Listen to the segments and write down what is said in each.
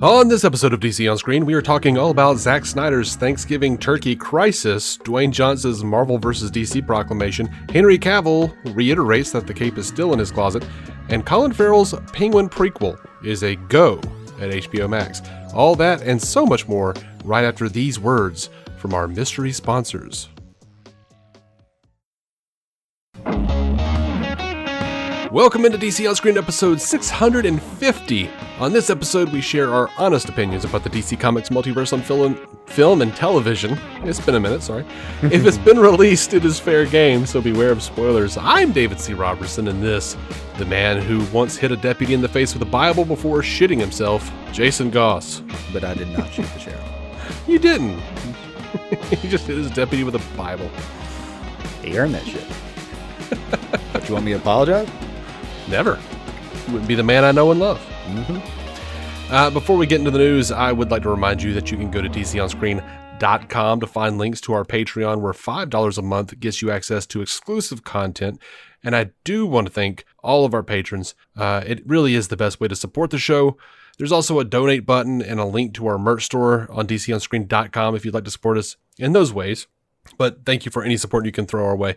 On this episode of DC On Screen, we are talking all about Zack Snyder's Thanksgiving Turkey Crisis, Dwayne Johnson's Marvel vs. DC proclamation, Henry Cavill reiterates that the cape is still in his closet, and Colin Ferrell's Penguin prequel is a go at HBO Max. All that and so much more right after these words from our mystery sponsors. Welcome into DC On Screen episode 650. On this episode, we share our honest opinions about the DC Comics multiverse on film and television. It's been a minute, sorry. If it's been released, it is fair game, so beware of spoilers. I'm David C. Robertson, and this, the man who once hit a deputy in the face with a Bible before shitting himself, Jason Goss. But I did not shoot the sheriff. You didn't. He just hit his deputy with a Bible. He earned that shit. But you want me to apologize? Never. You wouldn't be the man I know and love. Before we get into the news, I would like to remind you that you can go to DCOnScreen.com to find links to our Patreon, where $5 a month gets you access to exclusive content. And I do want to thank all of our patrons. It really is the best way to support the show. There's also a donate button and a link to our merch store on DCOnScreen.com if you'd like to support us in those ways. But thank you for any support you can throw our way.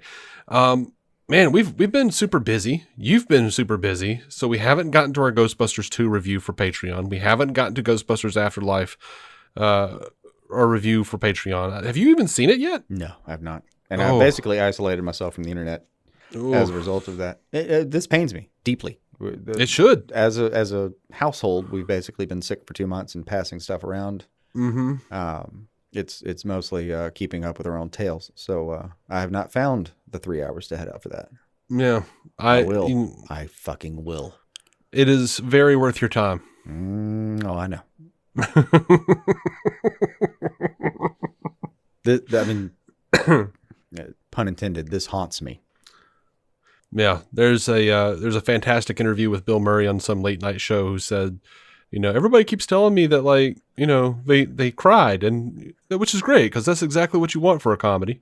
Man, we've been super busy. You've been super busy. So we haven't gotten to our Ghostbusters 2 review for Patreon. We haven't gotten to Ghostbusters Afterlife or review for Patreon. Have you even seen it yet? No, I have not. And I basically isolated myself from the internet as a result of that. This pains me deeply. It should. As a household, we've basically been sick for 2 months and passing stuff around. Mm-hmm. It's mostly keeping up with our own tails. So I have not found the 3 hours to head out for that. Yeah. I will. I fucking will. It is very worth your time. Oh, I know. Pun intended, this haunts me. Yeah. There's a fantastic interview with Bill Murray on some late night show who said, everybody keeps telling me that, they cried, and which is great because that's exactly what you want for a comedy.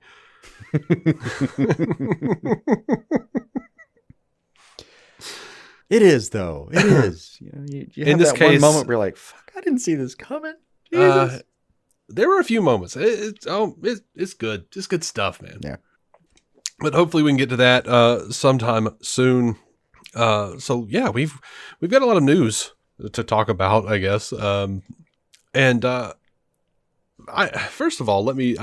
It is, though. It is. You have in this case, one moment where you're like, "Fuck, I didn't see this coming." There were a few moments. It's good. Just good stuff, man. Yeah. But hopefully we can get to that sometime soon. So yeah, we've got a lot of news to talk about, I guess. First of all, let me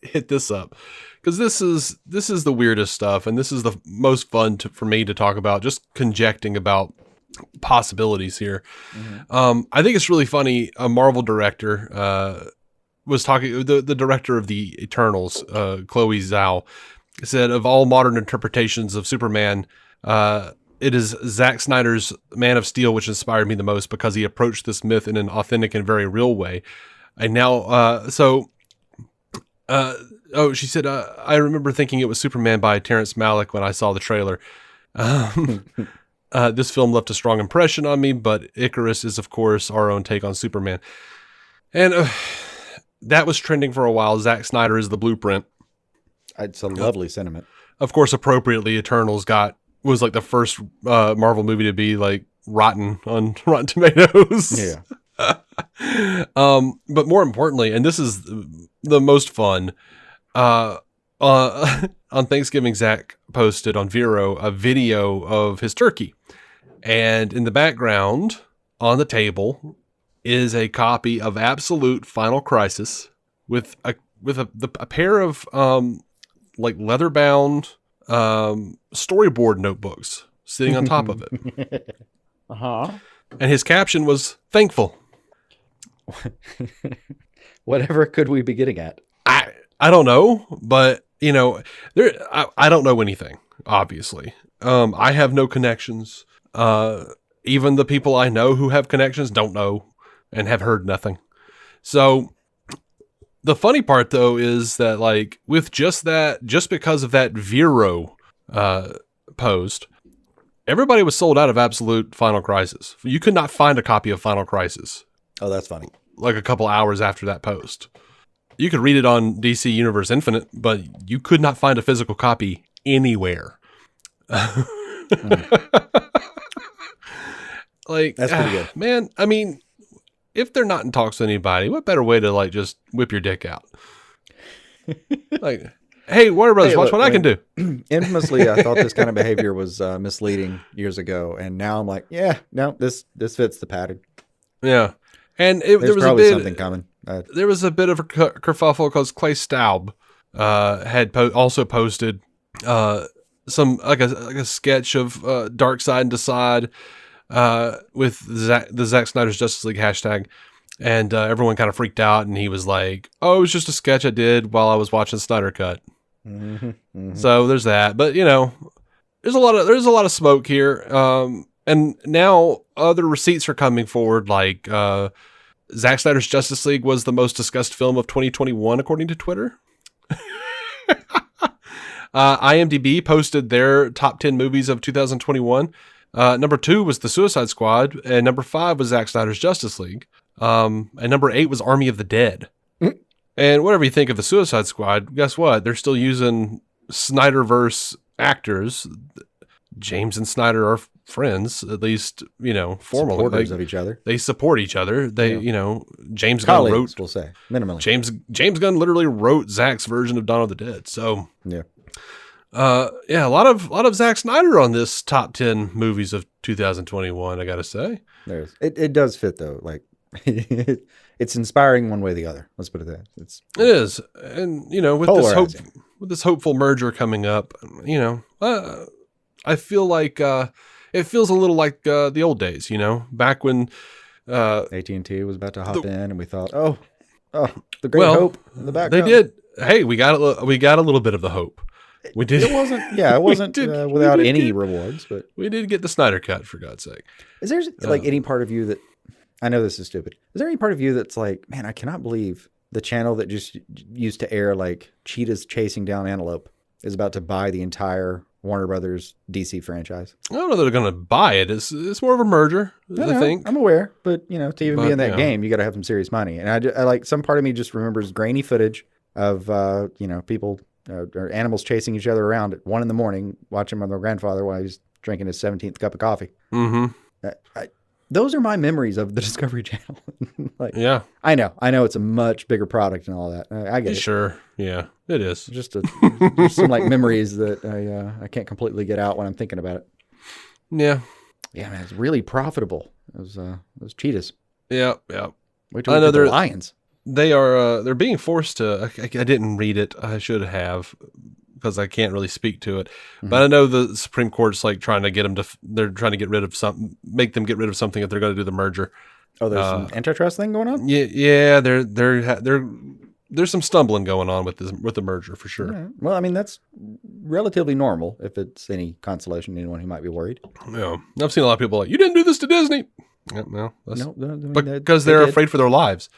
hit this up, because this is the weirdest stuff, and this is the most fun for me to talk about, just conjecting about possibilities here. Mm-hmm. I think it's really funny. A Marvel director was talking. The director of the Eternals, Chloe Zhao, said, of all modern interpretations of Superman, it is Zack Snyder's Man of Steel which inspired me the most, because he approached this myth in an authentic and very real way. And now, she said, I remember thinking it was Superman by Terrence Malick when I saw the trailer. This film left a strong impression on me, but Icarus is, of course, our own take on Superman. And that was trending for a while. Zack Snyder is the blueprint. It's a lovely sentiment. Of course, appropriately, Eternals was like the first Marvel movie to be like rotten on Rotten Tomatoes. Yeah. But more importantly, and this is the most fun, on Thanksgiving, Zach posted on Vero a video of his turkey, and in the background on the table is a copy of Absolute Final Crisis with a pair of leather bound storyboard notebooks sitting on top of it. And his caption was thankful. Whatever could we be getting at? I don't know, but I don't know anything, obviously. I have no connections. Even the people I know who have connections don't know and have heard nothing. So the funny part, though, is that with just because of that Vero post, everybody was sold out of Absolute Final Crisis. You could not find a copy of Final Crisis. Oh, that's funny. Like a couple hours after that post. You could read it on DC Universe Infinite, but you could not find a physical copy anywhere. That's pretty good. Man, I mean, if they're not in talks with anybody, what better way to like just whip your dick out? Like, hey, Warner Brothers, watch what I can do. Infamously, I thought this kind of behavior was misleading years ago, and now I'm like, yeah, no, this fits the pattern. Yeah, and there was probably something coming. There was a bit of a kerfuffle because Clay Staub had also posted some like a sketch of Dark Side and Decide with the Zack Snyder's Justice League hashtag. And everyone kind of freaked out, and he was like, "Oh, it was just a sketch I did while I was watching Snyder Cut." So there's that. But there's a lot of smoke here. And now other receipts are coming forward. Like Zack Snyder's Justice League was the most discussed film of 2021, according to Twitter. IMDB posted their top 10 movies of 2021. Number 2 was The Suicide Squad, and number 5 was Zack Snyder's Justice League. And number 8 was Army of the Dead. And whatever you think of the Suicide Squad, guess what? They're still using Snyderverse actors. James and Snyder are friends, at least, formally. Supporters of each other. They support each other. They, James Colleagues, Gunn wrote, we'll say, minimally. James Gunn literally wrote Zack's version of Dawn of the Dead. So, yeah. A lot of Zack Snyder on this top 10 movies of 2021, I gotta say. It does fit though. Like, it's inspiring one way or the other. Let's put it that. It is. And, with this hopeful merger coming up, I feel like, it feels a little like, the old days, back when, AT&T was about to hop in and we thought, oh, the great hope in the background. They did. Hey, we got a little bit of the hope. We did. It wasn't without any rewards, but we did get the Snyder Cut, for God's sake. Is there like any part of you that, I know this is stupid, is there any part of you that's like, man, I cannot believe the channel that just used to air like cheetahs chasing down antelope is about to buy the entire Warner Brothers DC franchise? I don't know that they're going to buy it. It's more of a merger, I think. I'm aware, but to even be in that game, you got to have some serious money. And I like, some part of me just remembers grainy footage of people or animals chasing each other around at 1 a.m, watching my grandfather while he's drinking his 17th cup of coffee. Mm-hmm. Those are my memories of the Discovery Channel. Like, yeah, I know it's a much bigger product and all that. I get it. Sure, yeah, it is. Just some like memories that I can't completely get out when I'm thinking about it. Yeah, man, it's really profitable. Those cheetahs. Yeah. Wait till we get the lions. They are they're being forced to. I didn't read it. I should have, because I can't really speak to it. Mm-hmm. But I know the Supreme Court's like trying to get them to. They're trying to get rid of something, make them get rid of something if they're going to do the merger. Oh, there's an antitrust thing going on. Yeah. There's some stumbling going on with the merger for sure. Right. Well, I mean, that's relatively normal if it's any consolation to anyone who might be worried. Yeah, I've seen a lot of people like, you didn't do this to Disney. Yeah, no, because they're afraid for their lives.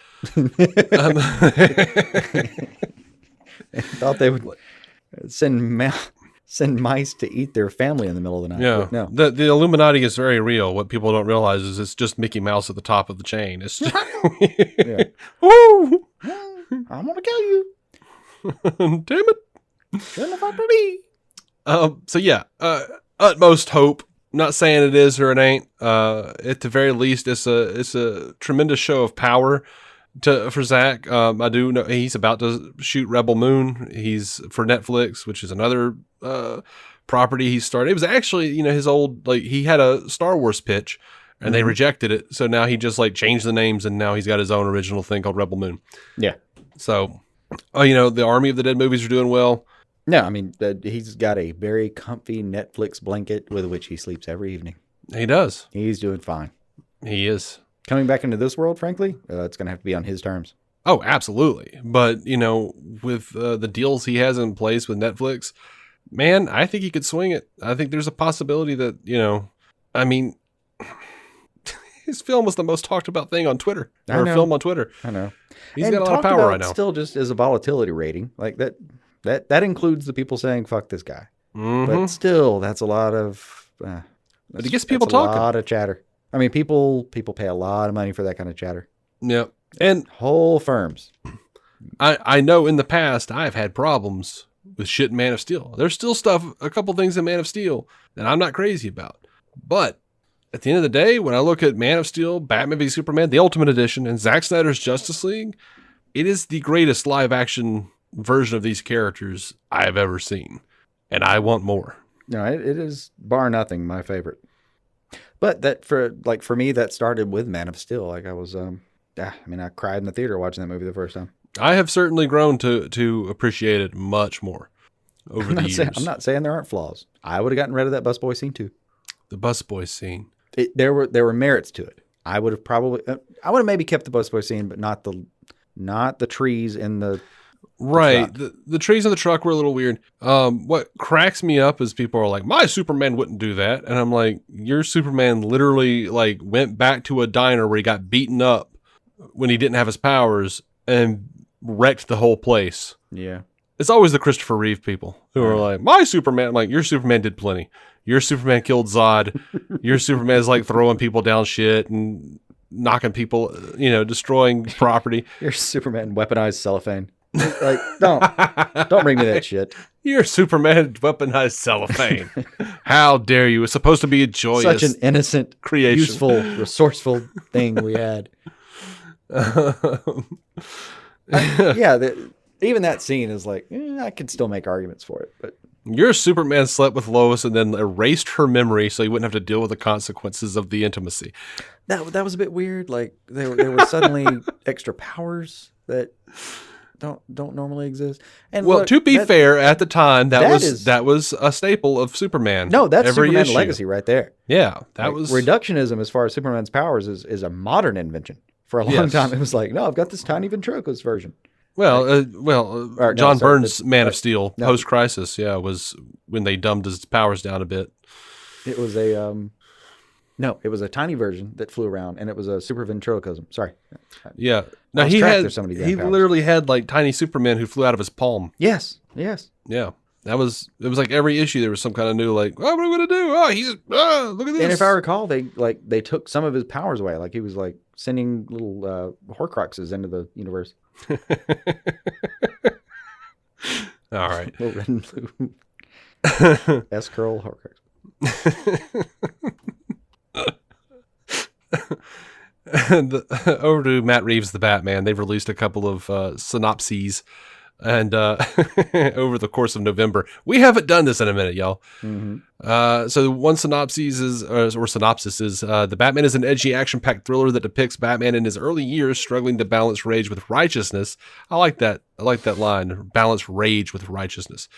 Thought they would send mice to eat their family in the middle of the night. Yeah, no. The Illuminati is very real. What people don't realize is it's just Mickey Mouse at the top of the chain. It's just Woo! I'm gonna kill you. Damn it! Shouldn't have fought for me. So yeah, utmost hope. Not saying it is or it ain't. At the very least, it's a tremendous show of power for Zack. I do know he's about to shoot Rebel Moon. He's for Netflix, which is another property he started. It was actually his old, like, he had a Star Wars pitch and they rejected it. So now he just like changed the names and now he's got his own original thing called Rebel Moon. Yeah. So, the Army of the Dead movies are doing well. No, I mean, he's got a very comfy Netflix blanket with which he sleeps every evening. He does. He's doing fine. He is. Coming back into this world, frankly, it's going to have to be on his terms. Oh, absolutely. But, with the deals he has in place with Netflix, man, I think he could swing it. I think there's a possibility that, his film was the most talked about thing on Twitter. Film on Twitter. I know. He's got a lot of power right now. Still just as a volatility rating. Like that includes the people saying, fuck this guy. Mm-hmm. But still, that's a lot of... it gets people talking. A lot of chatter. I mean, people pay a lot of money for that kind of chatter. Yeah. And whole firms. I know in the past, I've had problems with shit in Man of Steel. There's still a couple things in Man of Steel that I'm not crazy about. But at the end of the day, when I look at Man of Steel, Batman v Superman, the Ultimate Edition, and Zack Snyder's Justice League, it is the greatest live action version of these characters I've ever seen. And I want more. No, it is bar nothing my favorite. But that for me, that started with Man of Steel. Like I was, I cried in the theater watching that movie the first time. I have certainly grown to appreciate it much more over the years. I'm not saying there aren't flaws. I would have gotten rid of that busboy scene too. The busboy scene. There were merits to it. I would have maybe kept the busboy scene, but not the trees in the right. The trees in the truck were a little weird. What cracks me up is people are like, my Superman wouldn't do that. And I'm like, your Superman literally like went back to a diner where he got beaten up when he didn't have his powers and wrecked the whole place. Yeah. It's always the Christopher Reeve people who are like, my Superman. I'm like, your Superman did plenty. Your Superman killed Zod. Your Superman is like throwing people down shit and knocking people, destroying property. Your Superman weaponized cellophane. Like, don't bring me that shit. Your Superman weaponized cellophane. How dare you? It's supposed to be a joyous, such an innocent, creation, useful, resourceful thing we had. Even that scene is like, I could still make arguments for it, but your Superman slept with Lois and then erased her memory so he wouldn't have to deal with the consequences of the intimacy. That was a bit weird. Like there were suddenly extra powers that don't normally exist. And well, look, to be fair, at the time that was a staple of Superman. No, that's every Superman's issue. legacy right there. Yeah, that was reductionism as far as Superman's powers is a modern invention. For a long time, it was like, no, I've got this tiny ventriloquist version. John Byrne's Man of Steel post-crisis, was when they dumbed his powers down a bit. It was it was a tiny version that flew around, and it was a super ventriloquism. Sorry. Yeah. Now he literally had like tiny Superman who flew out of his palm. Yes. Yeah. It was like every issue there was some kind of new like, what are we gonna do? Oh, look at this. And if I recall, they took some of his powers away. Like he was like sending little Horcruxes into the universe. All right. Little red and blue S-curl Horcrux. Over to Matt Reeves, the Batman. They've released a couple of synopses, and over the course of November, we haven't done this in a minute, y'all. Mm-hmm. So one synopsis is the Batman is an edgy, action-packed thriller that depicts Batman in his early years struggling to balance rage with righteousness. I like that line: balance rage with righteousness,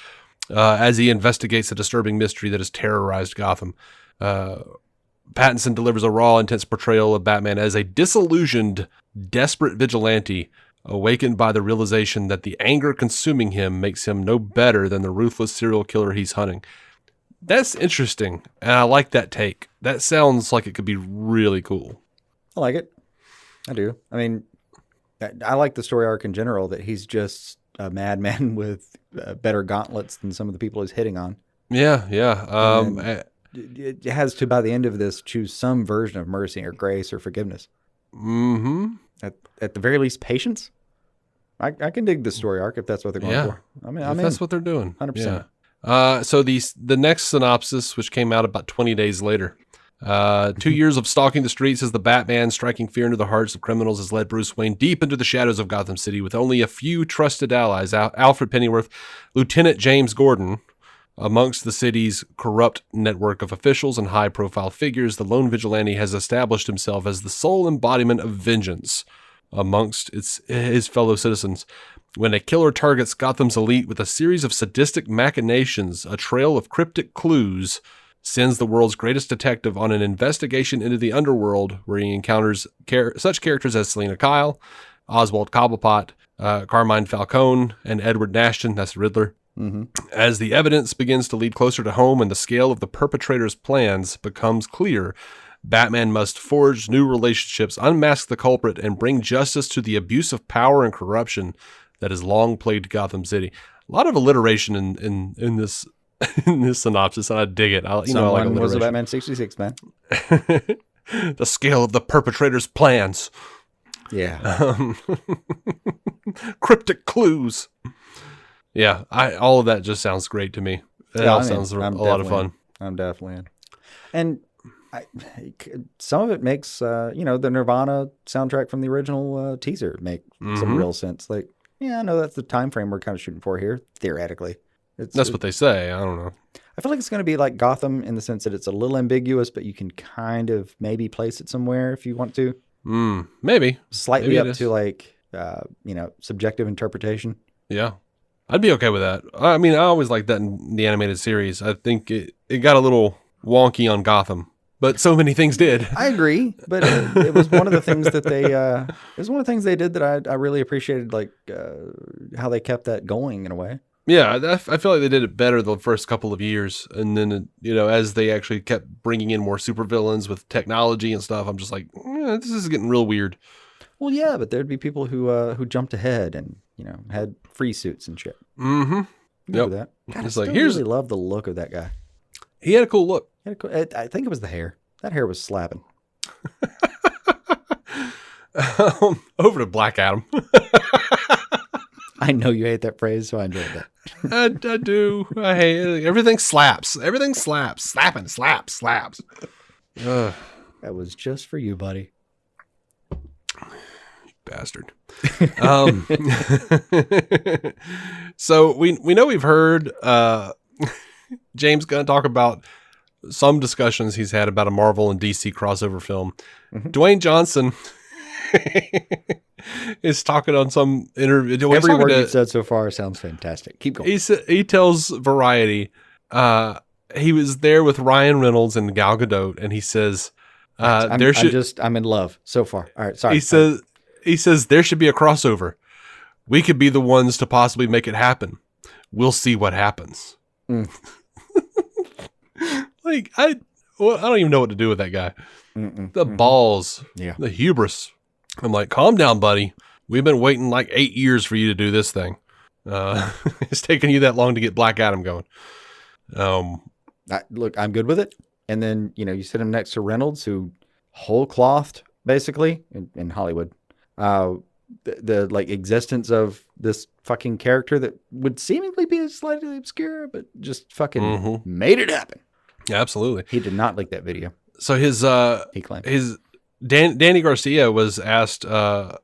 as he investigates the disturbing mystery that has terrorized Gotham. Pattinson delivers a raw, intense portrayal of Batman as a disillusioned, desperate vigilante, awakened by the realization that the anger consuming him makes him no better than the ruthless serial killer he's hunting. That's interesting, and I like that take. That sounds like it could be really cool. I like it. I do. I mean, I like the story arc in general, that he's just a madman with better gauntlets than some of the people he's hitting on. Yeah. It has to, by the end of this, choose some version of mercy or grace or forgiveness. Mm-hmm. At the very least, patience. I can dig the story arc if that's what they're going for. If that's what they're doing. 100%. Yeah. So the next synopsis, which came out about 20 days later, 2 years of stalking the streets as the Batman, striking fear into the hearts of criminals, has led Bruce Wayne deep into the shadows of Gotham City with only a few trusted allies, Alfred Pennyworth, Lieutenant James Gordon. Amongst the city's corrupt network of officials and high-profile figures, the lone vigilante has established himself as the sole embodiment of vengeance amongst his fellow citizens. When a killer targets Gotham's elite with a series of sadistic machinations, a trail of cryptic clues sends the world's greatest detective on an investigation into the underworld, where he encounters such characters as Selina Kyle, Oswald Cobblepot, Carmine Falcone, and Edward Nashton, that's the Riddler. Mm-hmm. As the evidence begins to lead closer to home and the scale of the perpetrator's plans becomes clear, Batman must forge new relationships, unmask the culprit, and bring justice to the abuse of power and corruption that has long plagued Gotham City. A lot of alliteration in this in this synopsis, and I dig it. I like alliteration. Was a Batman 66, man. The scale of the perpetrator's plans. Yeah. Cryptic clues. Yeah, all of that just sounds great to me. It all sounds a lot of fun. I'm definitely in. And Some of it makes, the Nirvana soundtrack from the original teaser make some real sense. Like, yeah, I know that's the time frame we're kind of shooting for here, theoretically. That's what they say. I don't know. I feel like it's going to be like Gotham in the sense that it's a little ambiguous, but you can kind of maybe place it somewhere if you want to. Maybe. Slightly maybe up to like, subjective interpretation. Yeah. I'd be okay with that. I mean, I always liked that in the animated series. I think it got a little wonky on Gotham, but so many things did. I agree, but it was one of the things that they did that I really appreciated, like how they kept that going in a way. Yeah, I feel like they did it better the first couple of years, and then as they actually kept bringing in more supervillains with technology and stuff, I'm just like, this is getting real weird. Well, yeah, but there'd be people who jumped ahead and had free suits and shit. Mm-hmm. Yep. That. God, it's I like really love the look of that guy. He had a cool look. I think it was the hair. That hair was slapping. Over to Black Adam. I know you hate that phrase, so I enjoyed that. I do. I hate it. Everything slaps. Everything slaps. Slapping, slaps. That was just for you, buddy. Bastard. So we know we've heard James going to talk about some discussions he's had about a Marvel and DC crossover film. Dwayne Johnson is talking on some interview. Every word you've said so far sounds fantastic. Keep going. He tells Variety he was there with Ryan Reynolds and Gal Gadot, and he says I'm in love so far. All right, sorry. He says there should be a crossover. We could be the ones to possibly make it happen. We'll see what happens. Like I don't even know what to do with that guy. The balls, the hubris. I'm like, calm down, buddy. We've been waiting like 8 years for you to do this thing. It's taking you that long to get Black Adam going. Look, I'm good with it. And then, you sit him next to Reynolds, who whole clothed, basically, in Hollywood. The like existence of this fucking character that would seemingly be slightly obscure, but just fucking made it happen. Yeah, absolutely. He did not like that video. So he claimed Danny Garcia was asked about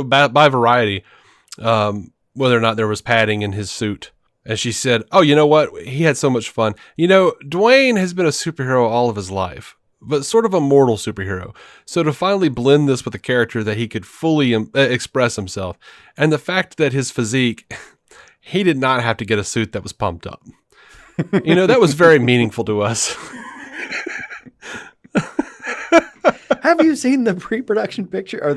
by Variety whether or not there was padding in his suit. And she said, oh, you know what? He had so much fun. Dwayne has been a superhero all of his life, but sort of a mortal superhero. So to finally blend this with a character that he could fully express himself, and the fact that his physique, he did not have to get a suit that was pumped up. That was very meaningful to us. Have you seen the pre-production picture or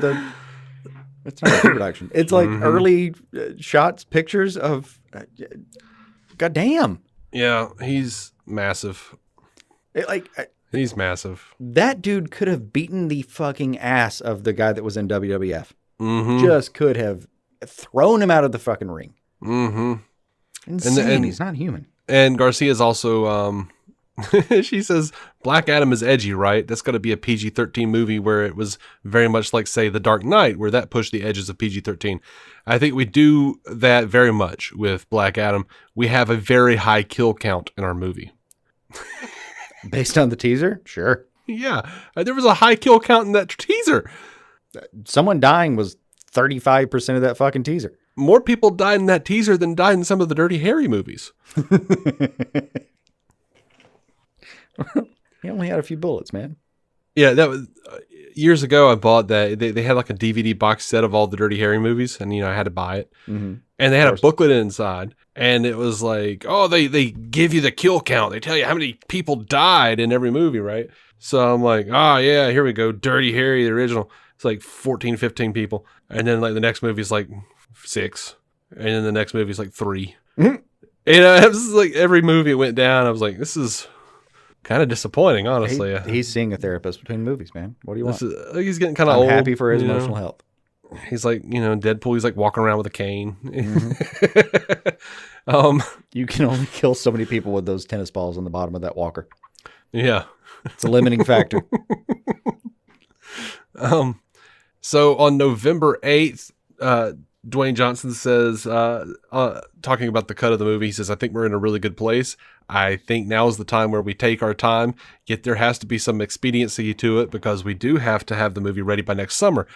it's not pre-production. It's like early shots, pictures of, goddamn. Yeah, he's massive. He's massive. That dude could have beaten the fucking ass of the guy that was in WWF. Just could have thrown him out of the fucking ring. Insane. And he's not human. And Garcia's also, she says, Black Adam is edgy, right? That's got to be a PG-13 movie where it was very much like, say, The Dark Knight, where that pushed the edges of PG-13. I think we do that very much with Black Adam. We have a very high kill count in our movie. Based on the teaser? Sure. Yeah. There was a high kill count in that teaser. Someone dying was 35% of that fucking teaser. More people died in that teaser than died in some of the Dirty Harry movies. He only had a few bullets, man. Yeah, that was years ago. I bought that. They had like a DVD box set of all the Dirty Harry movies, and I had to buy it. And they had a booklet inside, and it was like, oh, they give you the kill count. They tell you how many people died in every movie, right? So I'm like, oh yeah, here we go, Dirty Harry, the original. It's like 14, 15 people, and then like the next movie is like 6, and then the next movie is like 3. It was like every movie went down. I was like, this is kind of disappointing, honestly. He's seeing a therapist between movies, man. What do you want? He's getting kind of old. I'm happy for his emotional health. He's like, Deadpool. He's like walking around with a cane. You can only kill so many people with those tennis balls on the bottom of that walker. Yeah, it's a limiting factor. So on November 8th, Dwayne Johnson says, talking about the cut of the movie, he says, I think we're in a really good place. I think now is the time where we take our time, yet there has to be some expediency to it because we do have to have the movie ready by next summer.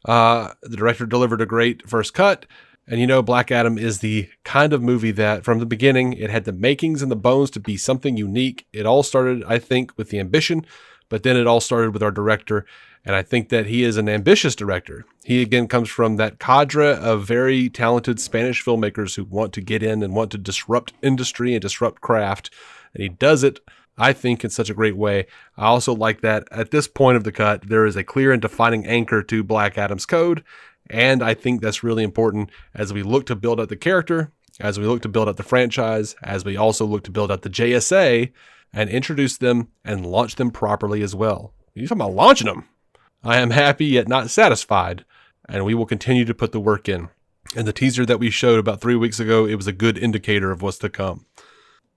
The director delivered a great first cut. And Black Adam is the kind of movie that from the beginning, it had the makings and the bones to be something unique. It all started, I think, with the ambition, but then it all started with our director. And I think that he is an ambitious director. He, again, comes from that cadre of very talented Spanish filmmakers who want to get in and want to disrupt industry and disrupt craft. And he does it, I think, in such a great way. I also like that at this point of the cut, there is a clear and defining anchor to Black Adam's code. And I think that's really important as we look to build out the character, as we look to build out the franchise, as we also look to build out the JSA and introduce them and launch them properly as well. You're talking about launching them. I am happy yet not satisfied, and we will continue to put the work in. And the teaser that we showed about 3 weeks ago, it was a good indicator of what's to come.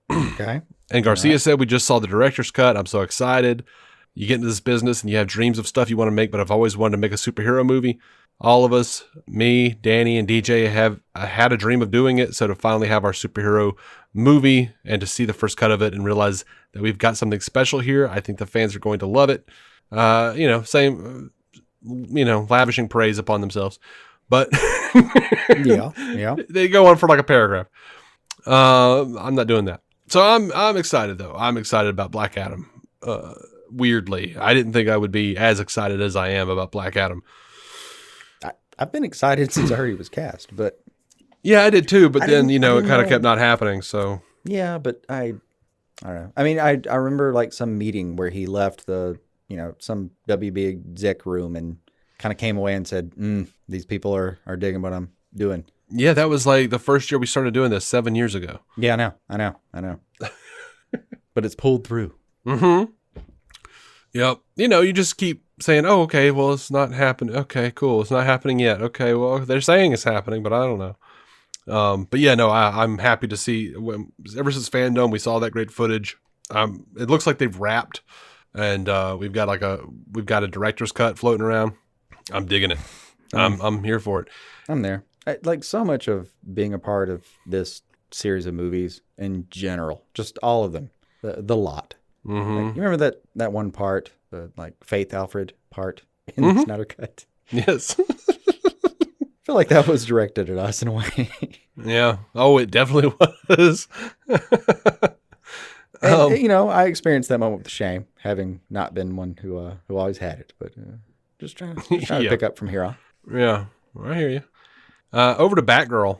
Okay. And Garcia said, we just saw the director's cut. I'm so excited. You get into this business and you have dreams of stuff you want to make, but I've always wanted to make a superhero movie. All of us, me, Danny, and DJ have had a dream of doing it. So to finally have our superhero movie and to see the first cut of it and realize that we've got something special here, I think the fans are going to love it. Lavishing praise upon themselves, but yeah, they go on for like a paragraph. I'm not doing that. So I'm excited though. I'm excited about Black Adam. Weirdly, I didn't think I would be as excited as I am about Black Adam. I've been excited since I heard he was cast, but yeah, I did too. But then it kind know. of kept not happening. So yeah, but I don't know. I mean, I remember like some meeting where he left the some WB exec room and kind of came away and said, "These people are digging what I'm doing." Yeah, that was like the first year we started doing this 7 years ago. Yeah, I know. But it's pulled through. Mm-hmm. Yep. You just keep saying, oh, okay, well, it's not happening. Okay, cool. It's not happening yet. Okay, well, they're saying it's happening, but I don't know. But yeah, no, I'm happy to see. Ever since Fandom, we saw that great footage. It looks like they've wrapped, and we've got a director's cut floating around. I'm digging it. I'm here for it. I'm there. Like so much of being a part of this series of movies in general, just all of them, the lot. Mm-hmm. Like, you remember that one part, the like Faith Alfred part in the Snyder Cut? Yes. I feel like that was directed at us in a way. Yeah. Oh, it definitely was. And, I experienced that moment with shame, having not been one who always had it, but just trying to pick up from here on. Yeah, I hear you. Over to Batgirl.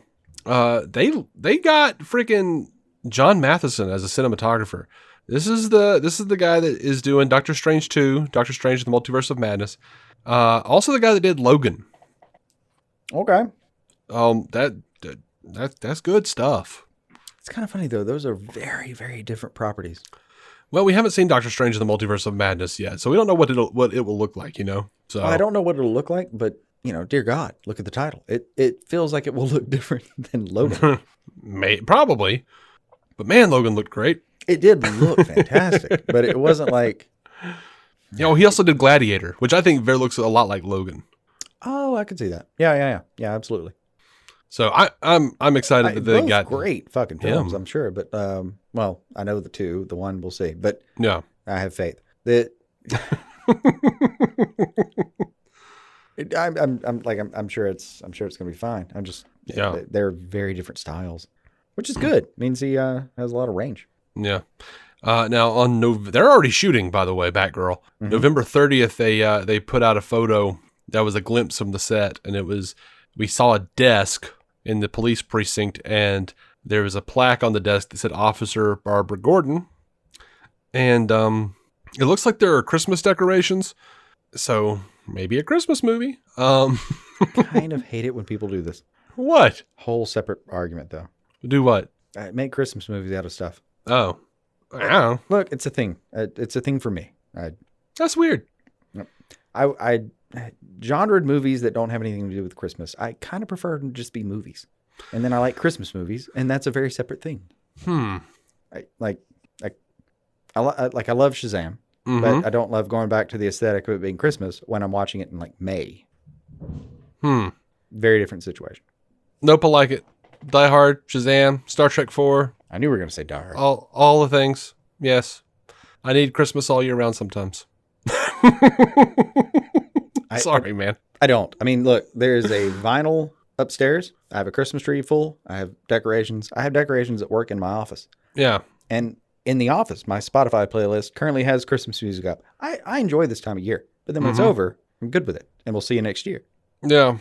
They got freaking John Matheson as a cinematographer. This is the guy that is doing Doctor Strange 2, Doctor Strange in the Multiverse of Madness. Also the guy that did Logan. Okay. That's good stuff. It's kind of funny though. Those are very, very different properties. Well, we haven't seen Doctor Strange in the Multiverse of Madness yet, so we don't know what it will look like, So I don't know what it'll look like, but dear God, look at the title. It feels like it will look different than Logan. Probably. But man, Logan looked great. It did look fantastic, but it wasn't like... He also did Gladiator, which I think looks a lot like Logan. Oh, I can see that. Yeah, absolutely. So I'm excited that they got great fucking films, I'm sure. But I know the two. The one we'll see. But yeah, I have faith that... I'm sure it's gonna be fine. They're very different styles, which is good. It means he has a lot of range. Yeah. Now they're already shooting, by the way, Batgirl. Mm-hmm. November 30th, they put out a photo that was a glimpse from the set, and we saw a desk in the police precinct, and there was a plaque on the desk that said Officer Barbara Gordon, and it looks like there are Christmas decorations, so maybe a Christmas movie. Kind of hate it when people do this. What? Whole separate argument, though. Do what? Make Christmas movies out of stuff. Oh. I don't know. Look, it's a thing. It's a thing for me. That's weird. I genred movies that don't have anything to do with Christmas. I kind of prefer them to just be movies. And then I like Christmas movies, and that's a very separate thing. I love Shazam, mm-hmm. but I don't love going back to the aesthetic of it being Christmas when I'm watching it in like May. Very different situation. Nope, I like it. Die Hard, Shazam, Star Trek 4, I knew we were going to say Die Hard. all the things. Yes. I need Christmas all year round sometimes. Sorry, man. I don't. I mean, look, there's a vinyl upstairs. I have a Christmas tree full. I have decorations. I have decorations at work in my office. Yeah. And in the office, my Spotify playlist currently has Christmas music up. I enjoy this time of year. But then when it's over, I'm good with it. And we'll see you next year. Yeah.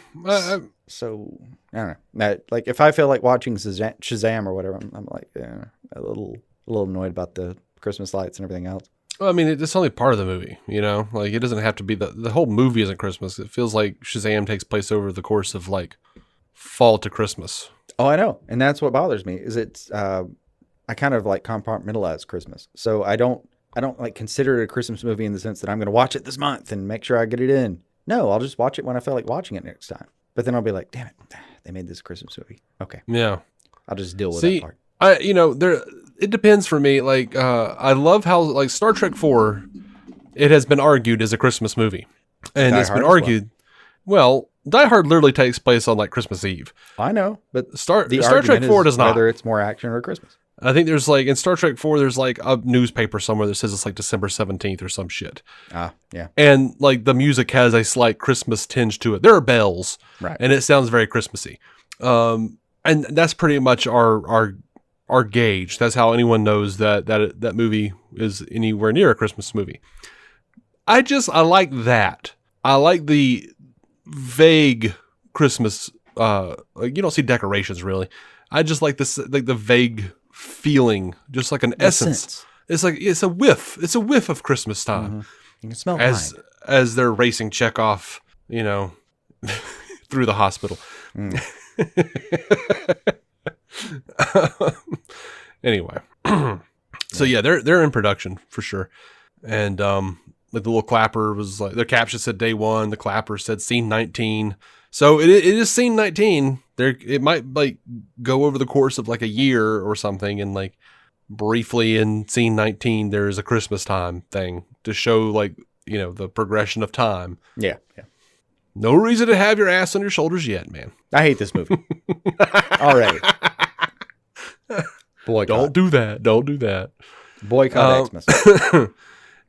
So, I don't know. Like, if I feel like watching Shazam or whatever, I'm like, a little annoyed about the Christmas lights and everything else. Well, I mean, it's only part of the movie, you know? Like, it doesn't have to be the whole movie isn't Christmas. It feels like Shazam takes place over the course of, like, fall to Christmas. Oh, I know. And that's what bothers me, is it's, I kind of, like, compartmentalize Christmas. So I don't like, consider it a Christmas movie in the sense that I'm going to watch it this month and make sure I get it in. No, I'll just watch it when I feel like watching it next time. But then I'll be like, damn it, they made this a Christmas movie. Okay. Yeah. I'll just deal with that part. It depends for me. Like, I love how, like, Star Trek 4, it has been argued as a Christmas movie. And it's been argued, well, Die Hard literally takes place on, like, Christmas Eve. I know, but Star Trek 4 does not. Whether it's more action or Christmas. I think there's, like, in Star Trek 4, there's, like, a newspaper somewhere that says it's, like, December 17th or some shit. Ah, yeah. And, like, the music has a slight Christmas tinge to it. There are bells. Right. And it sounds very Christmassy. And that's pretty much our gauge. That's how anyone knows that movie is anywhere near a Christmas movie. I like that. I like the vague Christmas. Like, you don't see decorations really. I just like this, like the vague feeling, just like an essence. It's like it's a whiff. It's a whiff of Christmas time. Mm-hmm. You can smell as they're racing Chekhov, you know, through the hospital. Mm. Anyway, so yeah, they're in production for sure, and like the little clapper was like their caption said day 1, the clapper said scene 19, so it is scene 19. It might like go over the course of like a year or something, and like briefly in scene 19 there's a Christmas time thing to show like, you know, the progression of time. Yeah. No reason to have your ass on your shoulders yet, man. I hate this movie already. Boycott. Don't do that. Boycott Xmas.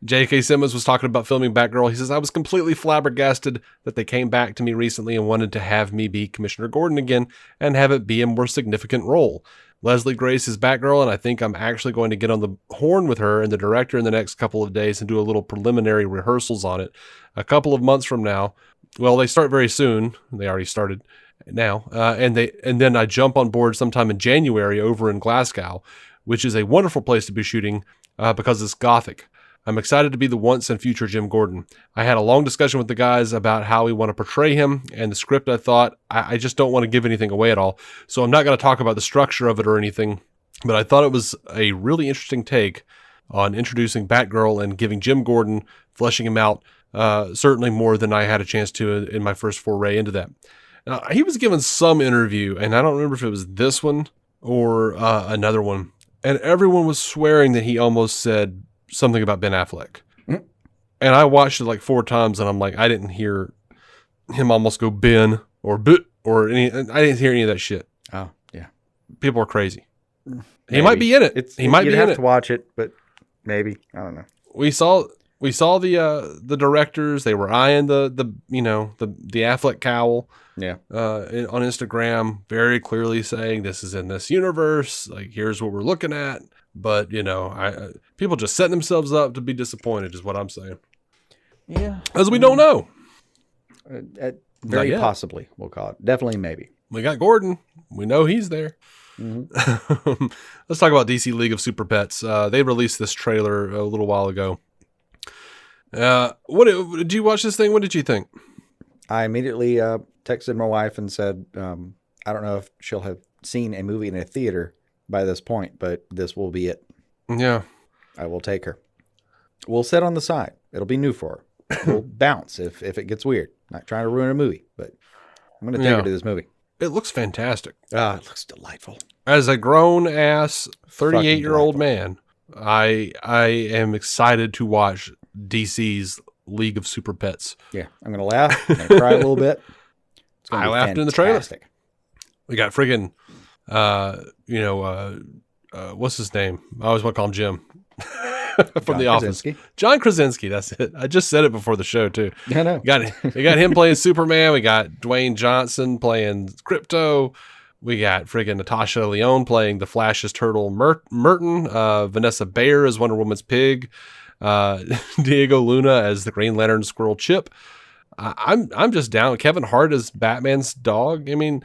J.K. Simmons was talking about filming Batgirl. He says, I was completely flabbergasted that they came back to me recently and wanted to have me be Commissioner Gordon again and have it be a more significant role. Leslie Grace is Batgirl, and I think I'm actually going to get on the horn with her and the director in the next couple of days and do a little preliminary rehearsals on it a couple of months from now. Well, they start very soon. They already started now. And then I jump on board sometime in January over in Glasgow, which is a wonderful place to be shooting because it's gothic. I'm excited to be the once and future Jim Gordon. I had a long discussion with the guys about how we want to portray him, and the script I thought, I just don't want to give anything away at all. So I'm not going to talk about the structure of it or anything, but I thought it was a really interesting take on introducing Batgirl and giving Jim Gordon, fleshing him out, certainly more than I had a chance to in my first foray into that. Now, he was given some interview, and I don't remember if it was this one or another one, and everyone was swearing that he almost said something about Ben Affleck. Mm. And I watched it like 4 times, and I'm like, I didn't hear him almost go Ben or but or any. I didn't hear any of that shit. Oh, yeah. People are crazy. Maybe. He might be in it. He might be in it. You'd have to watch it, but maybe. I don't know. We saw the directors. They were eyeing the Affleck cowl. Yeah. On Instagram, very clearly saying this is in this universe. Like, here's what we're looking at. But people just setting themselves up to be disappointed is what I'm saying. Yeah. As we don't know. Very possibly, we'll call it. Definitely, maybe. We got Gordon. We know he's there. Mm-hmm. Let's talk about DC League of Super Pets. They released this trailer a little while ago. What did you watch this thing? What did you think? I immediately texted my wife and said, I don't know if she'll have seen a movie in a theater by this point, but this will be it. Yeah. I will take her. We'll sit on the side. It'll be new for her. We'll bounce if it gets weird. Not trying to ruin a movie, but I'm going to take her to this movie. It looks fantastic. It looks delightful. As a grown-ass 38-year-old man, I am excited to watch DC's League of Super Pets. Yeah, I'm going to laugh. I'm going to cry a little bit. I laughed in the trailer. We got friggin', what's his name? I always want to call him Jim from John The Krasinski. Office. John Krasinski. That's it. I just said it before the show too. I know. We got him playing Superman. We got Dwayne Johnson playing Crypto. We got friggin' Natasha Lyonne playing the Flash's Turtle Merton. Vanessa Bayer as Wonder Woman's Pig. Diego Luna as the Green Lantern Squirrel Chip. I'm just down. Kevin Hart as Batman's dog. I mean,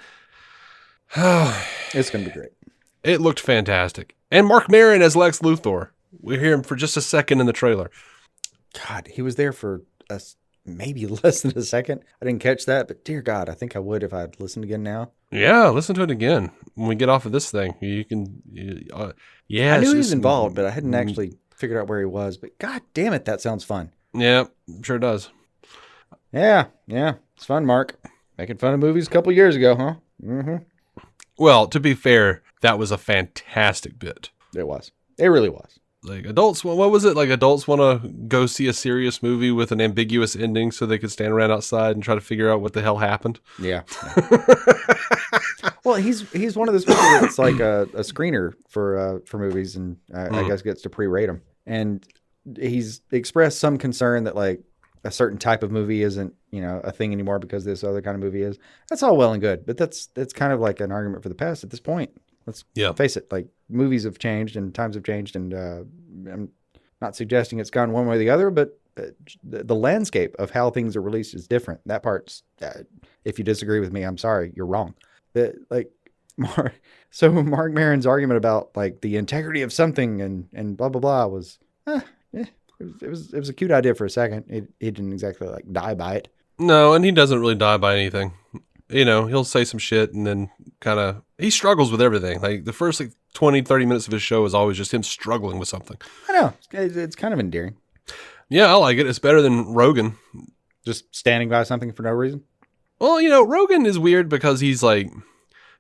It's going to be great. it looked fantastic. And Mark Maron as Lex Luthor. We hear him for just a second in the trailer. God, he was there for maybe less than a second. I didn't catch that, but dear God, I think I would if I'd listened again now. Yeah, listen to it again when we get off of this thing. You can, yeah. I knew it's he was just- involved, but I hadn't actually figured out where he was. But God damn it, that sounds fun. Yeah, sure does. Yeah, it's fun, Mark. Making fun of movies a couple years ago, huh? Mm-hmm. Well, to be fair, that was a fantastic bit. It was. It really was. Like adults, what was it? Like adults want to go see a serious movie with an ambiguous ending so they could stand around outside and try to figure out what the hell happened. Yeah. Well, he's one of those people that's like a screener for movies, and I guess gets to pre-rate them. And he's expressed some concern that like a certain type of movie isn't a thing anymore because this other kind of movie is. That's all well and good, but that's kind of like an argument for the past at this point. Let's face it. Like movies have changed and times have changed, and I'm not suggesting it's gone one way or the other, but the landscape of how things are released is different. That part's, if you disagree with me, I'm sorry, you're wrong. Mark Maron's argument about like the integrity of something and blah blah blah was, it was a cute idea for a second. He didn't exactly like die by it. No, and he doesn't really die by anything. He'll say some shit and then he struggles with everything. Like the first 20, 30 minutes of his show is always just him struggling with something. I know. It's kind of endearing. Yeah, I like it. It's better than Rogan. Just standing by something for no reason. Well, Rogan is weird because he's like,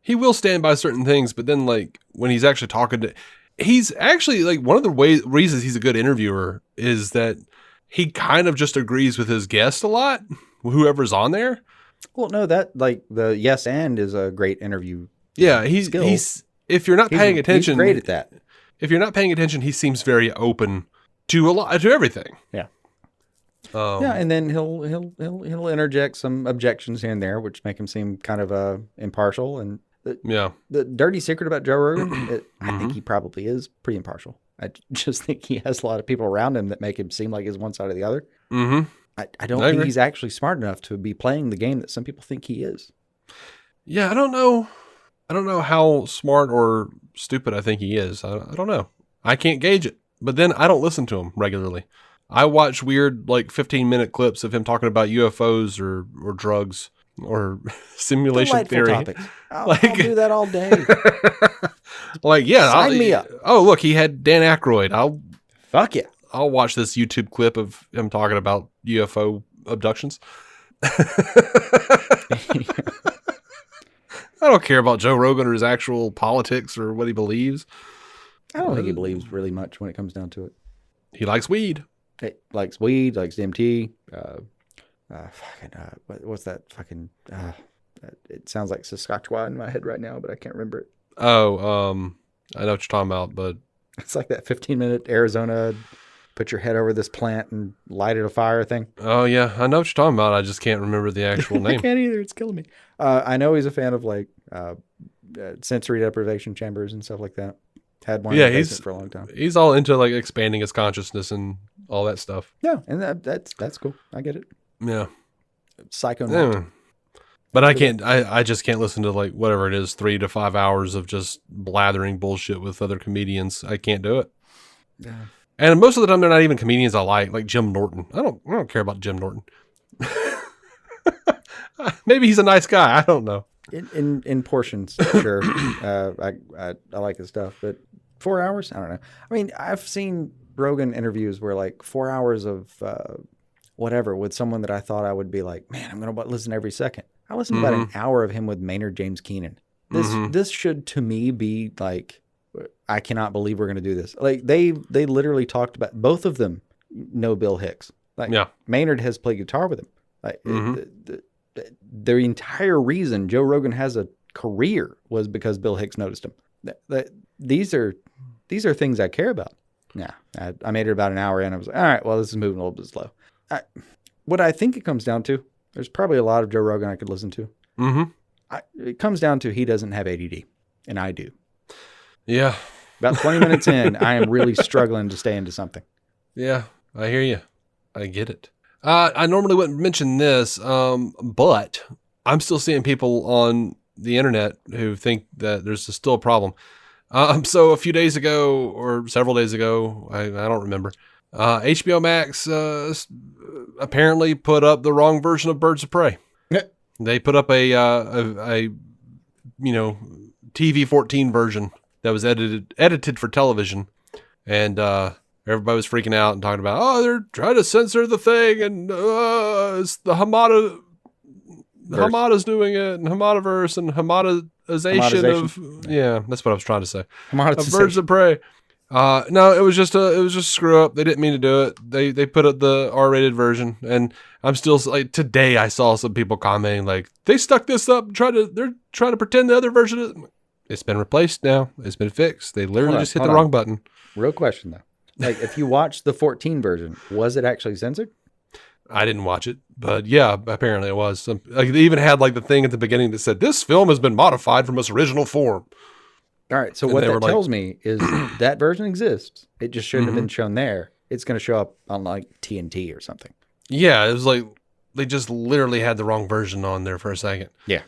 he will stand by certain things, but then like when he's actually he's actually like one of the reasons he's a good interviewer is that he kind of just agrees with his guest a lot, whoever's on there. Well, no, that like the yes and is a great interview. Yeah, he's if you're not paying attention, he's great at that. If you're not paying attention, he seems very open to everything. Yeah. And then he'll interject some objections here and there, which make him seem kind of impartial. And the dirty secret about Joe Rogan, I think he probably is pretty impartial. I just think he has a lot of people around him that make him seem like he's one side or the other. Mm-hmm. I don't think he's actually smart enough to be playing the game that some people think he is. Yeah, I don't know how smart or stupid I think he is. I don't know. I can't gauge it. But then I don't listen to him regularly. I watch weird 15-minute clips of him talking about UFOs or drugs or simulation Delightful theory. Topics. I'll do that all day. Sign me up. Oh, look, he had Dan Aykroyd. Fuck yeah. I'll watch this YouTube clip of him talking about UFO abductions. I don't care about Joe Rogan or his actual politics or what he believes. I don't think he believes really much when it comes down to it. He likes weed. He likes weed, likes DMT. What's that fucking... it sounds like Saskatchewan in my head right now, but I can't remember it. Oh, I know what you're talking about, but... It's like that 15-minute Arizona, put your head over this plant and light it afire thing. Oh, yeah. I know what you're talking about. I just can't remember the actual name. I can't either. It's killing me. I know he's a fan of sensory deprivation chambers and stuff like that. Had one in the basement for a long time. He's all into expanding his consciousness and all that stuff. Yeah, and that's cool. I get it. Yeah. Psycho. Yeah. But I just can't listen to whatever it is, 3 to 5 hours of just blathering bullshit with other comedians. I can't do it. Yeah. And most of the time they're not even comedians I like Jim Norton. I don't care about Jim Norton. Maybe he's a nice guy. I don't know. In portions, sure. I like his stuff, but 4 hours? I don't know. I mean, I've seen Rogan interviews where 4 hours of whatever with someone that I thought I would be like, man, I'm going to listen every second. I listened to about an hour of him with Maynard James Keenan. This should to me be I cannot believe we're going to do this. They literally talked about, both of them know Bill Hicks. Maynard has played guitar with him. The entire reason Joe Rogan has a career was because Bill Hicks noticed him. These are things I care about. Yeah, I made it about an hour in. I was like, all right, well, this is moving a little bit slow. What I think it comes down to, there's probably a lot of Joe Rogan I could listen to. Mm-hmm. It comes down to he doesn't have ADD, and I do. Yeah. About 20 minutes in, I am really struggling to stay into something. Yeah, I hear you. I get it. I normally wouldn't mention this, but I'm still seeing people on the internet who think that there's still a problem. So a few days ago or several days ago, I don't remember, HBO Max apparently put up the wrong version of Birds of Prey. They put up a TV 14 version that was edited for television, and everybody was freaking out and talking about, oh, they're trying to censor the thing, and it's the Hamada's doing it, and Hamadaverse, and Hamadization of, yeah, that's what I was trying to say. Of Birds of Prey. No, it was just a screw up. They didn't mean to do it. They put up the R-rated version, and I'm still like, today I saw some people commenting like, they stuck this up and they're trying to pretend the other version is. It's been replaced now. It's been fixed. They literally just hit the wrong button. Real question though. Like, if you watched the 14 version, was it actually censored? I didn't watch it, but yeah, apparently it was. Like, they even had like the thing at the beginning that said, this film has been modified from its original form. All right. So what that tells me is that version exists. It just shouldn't have been shown there. It's going to show up on like TNT or something. Yeah. It was like, they just literally had the wrong version on there for a second. Yeah.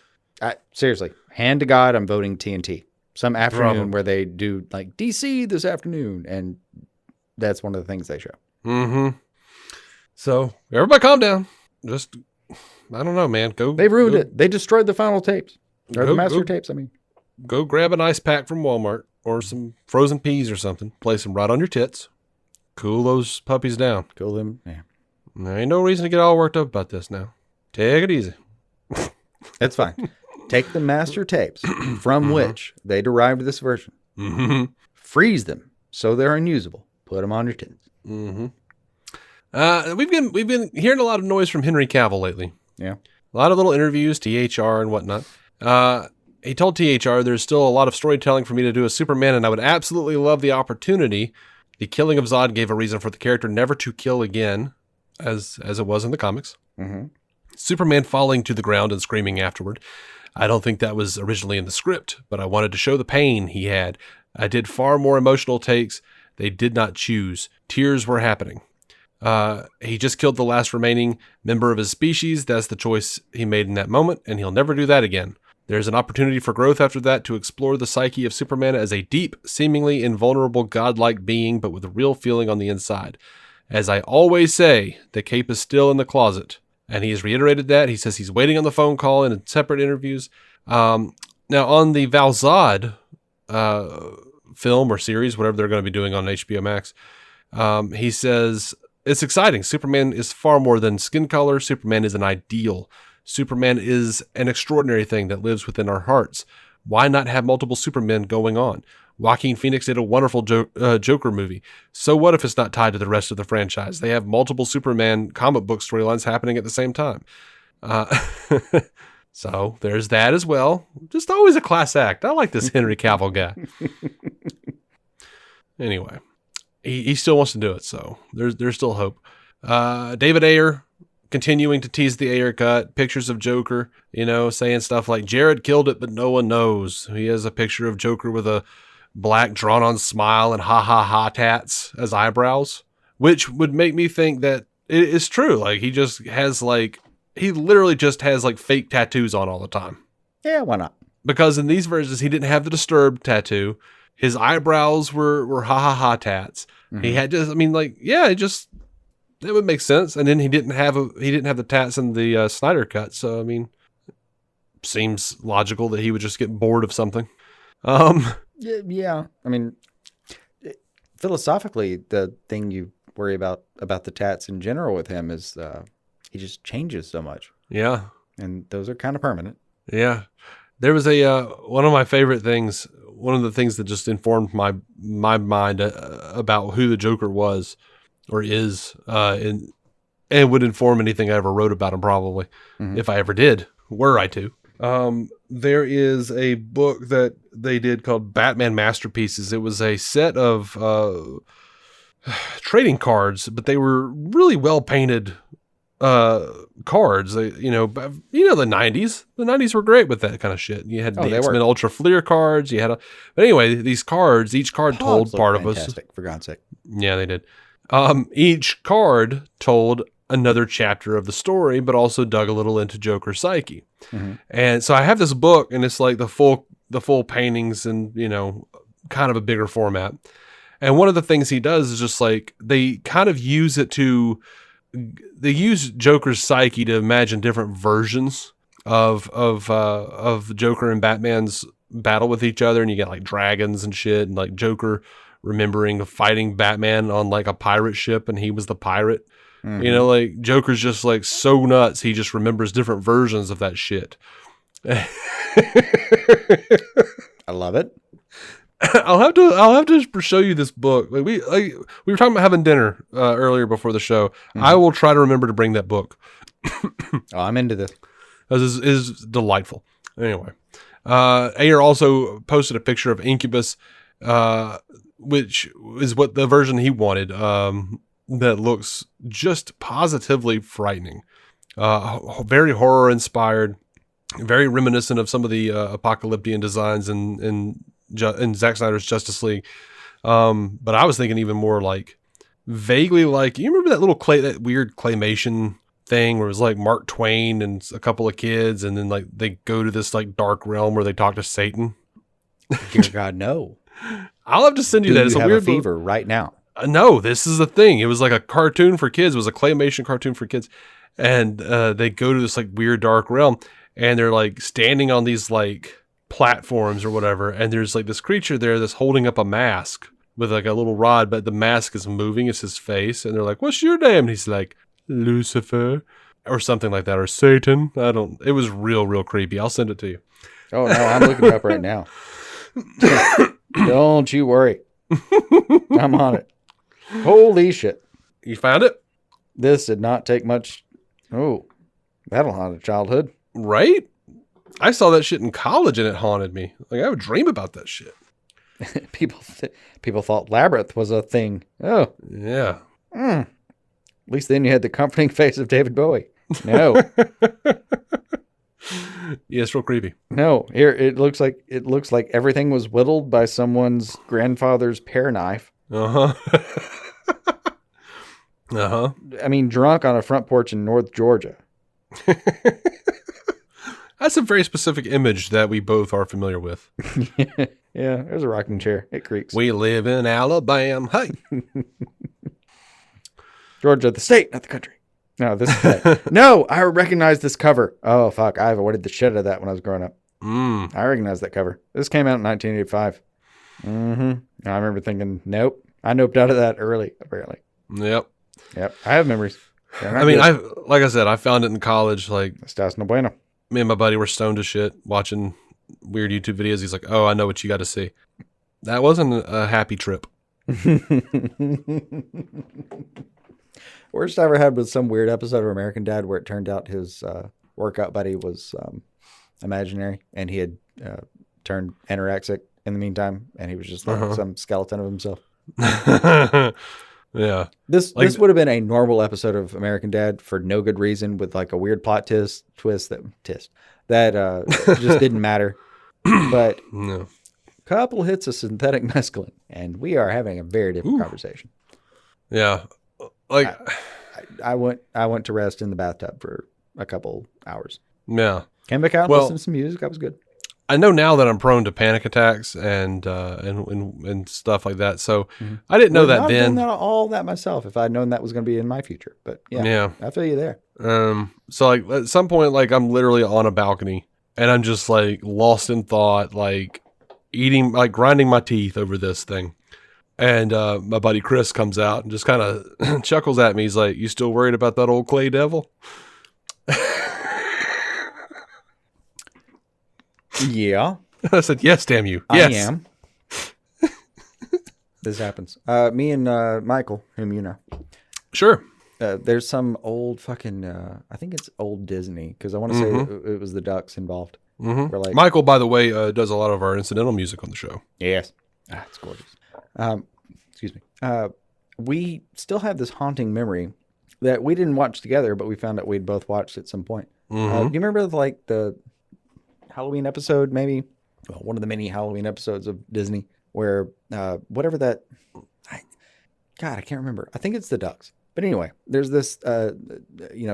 Seriously, hand to God, I'm voting TNT. Some afternoon where they do like DC this afternoon, and that's one of the things they show. Mm-hmm. So everybody calm down. Just, I don't know, man. They ruined it. They destroyed the final tapes. Or the master tapes, I mean. Go grab an ice pack from Walmart or some frozen peas or something. Place them right on your tits. Cool those puppies down. Cool them, yeah. There ain't no reason to get all worked up about this now. Take it easy. That's fine. Take the master tapes from which they derived this version. Mm-hmm. Freeze them so they're unusable. Put them on your tits. Mm-hmm. We've been hearing a lot of noise from Henry Cavill lately. Yeah. A lot of little interviews, THR and whatnot. He told THR, there's still a lot of storytelling for me to do as Superman, and I would absolutely love the opportunity. The killing of Zod gave a reason for the character never to kill again, as it was in the comics. Mm-hmm. Superman falling to the ground and screaming afterward. I don't think that was originally in the script, but I wanted to show the pain he had. I did far more emotional takes. They did not choose. Tears were happening. He just killed the last remaining member of his species. That's the choice he made in that moment, and he'll never do that again. There's an opportunity for growth after that to explore the psyche of Superman as a deep, seemingly invulnerable, godlike being, but with a real feeling on the inside. As I always say, the cape is still in the closet. And he has reiterated that. He says he's waiting on the phone call and in separate interviews. Now, on the Val Zod film or series, whatever they're going to be doing on HBO Max, he says, it's exciting. Superman is far more than skin color. Superman is an ideal. Superman is an extraordinary thing that lives within our hearts. Why not have multiple Supermen going on? Joaquin Phoenix did a wonderful Joker movie. So what if it's not tied to the rest of the franchise? They have multiple Superman comic book storylines happening at the same time. So there's that as well. Just always a class act. I like this Henry Cavill guy. Anyway, he still wants to do it, so there's still hope. David Ayer continuing to tease the Ayer cut, pictures of Joker, saying stuff like Jared killed it, but no one knows. He has a picture of Joker with a black drawn-on smile and ha-ha-ha tats as eyebrows, which would make me think that it is true. Like, he literally just has, like, fake tattoos on all the time. Yeah, why not? Because in these versions, he didn't have the Disturbed tattoo. His eyebrows were ha-ha-ha tats. Mm-hmm. He had it would make sense. And then he didn't have the tats in the Snyder cut. So, I mean, seems logical that he would just get bored of something. Yeah. I mean, philosophically, the thing you worry about the tats in general with him is he just changes so much. Yeah. And those are kind of permanent. Yeah. There was one of my favorite things, one of the things that just informed my mind about who the Joker was or is, and would inform anything I ever wrote about him probably, if I ever did, were I to. There is a book that they did called Batman Masterpieces. It was a set of trading cards, but they were really well painted cards. They, the 90s. The 90s were great with that kind of shit. You had the X-Men Ultra Fleer cards. You had but anyway, these cards, each card told part of us. For God's sake. Yeah, they did. Each card told another chapter of the story, but also dug a little into Joker's psyche. Mm-hmm. And so I have this book, and it's like the full paintings and, kind of a bigger format. And one of the things he does is just like, they kind of use they use Joker's psyche to imagine different versions of Joker and Batman's battle with each other. And you get like dragons and shit, and like Joker remembering fighting Batman on like a pirate ship, and he was the pirate. Mm-hmm. Like Joker's just like so nuts, he just remembers different versions of that shit. I love it. I'll have to show you this book. Like we were talking about having dinner earlier before the show. Mm-hmm. I will try to remember to bring that book. I'm into this. This is delightful. Anyway, Ayer also posted a picture of Incubus, which is what the version he wanted. That looks just positively frightening. Very horror inspired, very reminiscent of some of the apocalyptic designs in Zack Snyder's Justice League. But I was thinking even more like vaguely like, you remember that weird claymation thing where it was like Mark Twain and a couple of kids, and then like they go to this like dark realm where they talk to Satan? Dear God, no. I'll have to send you that. It's a weird fever right now. No, this is the thing. It was like a cartoon for kids. It was a claymation cartoon for kids. And they go to this like weird dark realm, and they're like standing on these like platforms or whatever. And there's like this creature there that's holding up a mask with like a little rod, but the mask is moving. It's his face. And they're like, "What's your name?" And he's like, "Lucifer," or something like that, or Satan. It was real creepy. I'll send it to you. Oh no, I'm looking it up right now. Don't you worry. I'm on it. Holy shit. You found it? This did not take much. Oh, that'll haunt a childhood. Right? I saw that shit in college and it haunted me. Like, I would dream about that shit. People thought Labyrinth was a thing. Oh. Yeah. At least then you had the comforting face of David Bowie. No. Yeah, it's real creepy. No, here it looks like everything was whittled by someone's grandfather's pear knife. Uh-huh. Uh-huh. I mean, drunk on a front porch in North Georgia. That's a very specific image that we both are familiar with. Yeah, there's a rocking chair. It creaks. We live in Alabama. Hey. Georgia, the state, not the country. No, No, I recognize this cover. Oh, fuck. I avoided the shit out of that when I was growing up. I recognize that cover. This came out in 1985. Mm-hmm. I remember thinking, nope. I noped out of that early, apparently. Yep. I have memories. I mean, like I said, I found it in college. Like, Estás no bueno. Me and my buddy were stoned as shit watching weird YouTube videos. He's like, "Oh, I know what you got to see." That wasn't a happy trip. Worst I ever had was some weird episode of American Dad where it turned out his workout buddy was imaginary, and he had turned anorexic in the meantime, and he was just like some skeleton of himself. Yeah. This would have been a normal episode of American Dad for no good reason, with like a weird plot twist that just didn't matter. But a couple hits of synthetic mescaline, and we are having a very different conversation. Yeah. Like I went to rest in the bathtub for a couple hours. Yeah. Came back out, listened to some music. I was good. I know now that I'm prone to panic attacks and stuff like that. So I didn't know that then. I've done all that myself if I'd known that was going to be in my future. But yeah, I feel you there. So like at some point, like I'm literally on a balcony and I'm just like lost in thought, like eating, like grinding my teeth over this thing. And my buddy Chris comes out and just kind of chuckles at me. He's like, "You still worried about that old clay devil?" Yeah. I said, "Yes, damn you. Yes. I am." This happens. Me and Michael, whom you know. Sure. There's some old fucking, I think it's old Disney, because I want to say it was the ducks involved. We're like, Michael, by the way, does a lot of our incidental music on the show. yes, it's gorgeous. Excuse me. We still have this haunting memory that we didn't watch together, but we found out we'd both watched at some point. Do you remember like the Halloween episode, maybe? Well, one of the many Halloween episodes of Disney where whatever that... God, I can't remember. I think it's the Ducks. But anyway, there's this,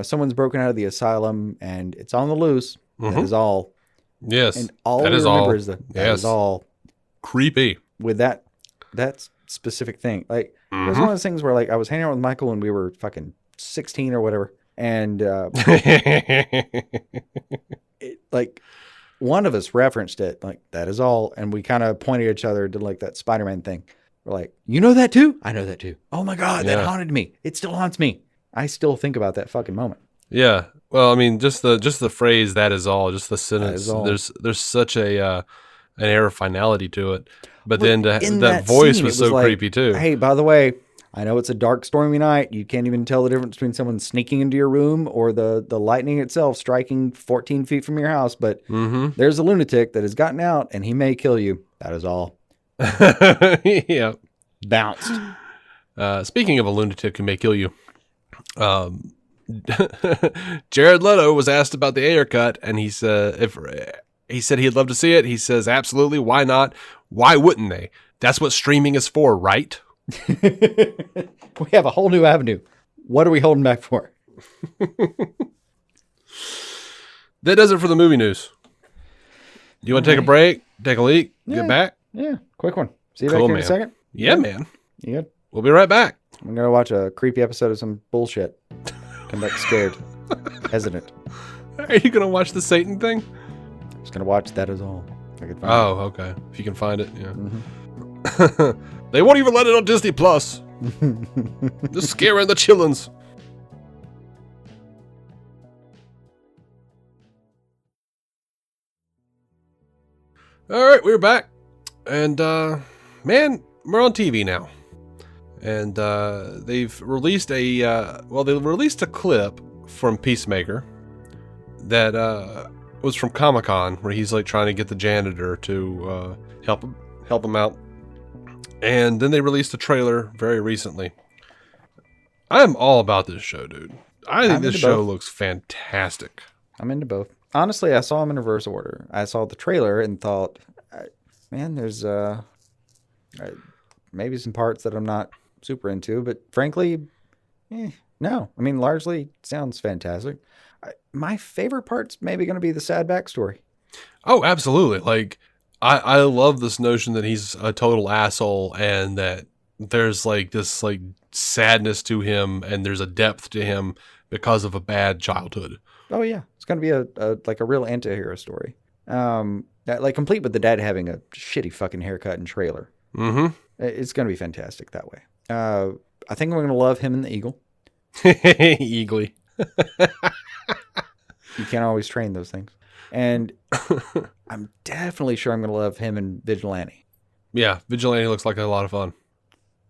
someone's broken out of the asylum and it's on the loose. That is all. Yes. And all that we is remember all. is that is all. Creepy. With that specific thing. Like, it was one of those things where, like, I was hanging out with Michael when we were fucking 16 or whatever. And, like, one of us referenced it, like, that is all. And we kind of pointed at each other, did like that Spider-Man thing. We're like, you know that too? I know that too. Oh my God, that haunted me. It still haunts me. I still think about that fucking moment. Yeah. Well, I mean, just the phrase "that is all," just the sentence. There's such an air of finality to it. But then that voice scene, was so like, creepy too. Hey, by the way, I know it's a dark, stormy night. You can't even tell the difference between someone sneaking into your room or the lightning itself striking 14 feet from your house. But there's a lunatic that has gotten out, and he may kill you. That is all. Yeah. Bounced. Speaking of a lunatic who may kill you, Jared Leto was asked about the Ayer cut, and he said he'd love to see it. He says, absolutely. Why not? Why wouldn't they? That's what streaming is for, right? We have a whole new avenue. What are we holding back for? That does it for the movie news. Do you want to take a break? Take a leak? Get back? Yeah, quick one. See you back here in a second? Yeah, man. You good? We'll be right back. I'm going to watch a creepy episode of some bullshit. Come back scared. Hesitant. Are you going to watch the Satan thing? Just going to watch That Is All. If I can find it. Okay. If you can find it, yeah. They won't even let it on Disney Plus. Just scaring the chillins. All right, we're back. And, man, we're on TV now. And they've released they released a clip from Peacemaker that was from Comic-Con, where he's like trying to get the janitor to help him out. And then they released a trailer very recently. I am all about this show, dude. I think this show looks fantastic. I'm into both. Honestly, I saw them in reverse order. I saw the trailer and thought, man, there's maybe some parts that I'm not super into, but frankly, no. I mean, largely sounds fantastic. My favorite part's maybe going to be the sad backstory. Oh, absolutely. Like, I love this notion that he's a total asshole and that there's like this like sadness to him and there's a depth to him because of a bad childhood. Oh yeah, it's going to be a real anti-hero story. Like complete with the dad having a shitty fucking haircut and trailer. Mm-hmm. It's going to be fantastic that way. I think we're going to love him and the eagle. Eagly. You can't always train those things. And I'm definitely sure I'm going to love him and Vigilante. Yeah, Vigilante looks like a lot of fun.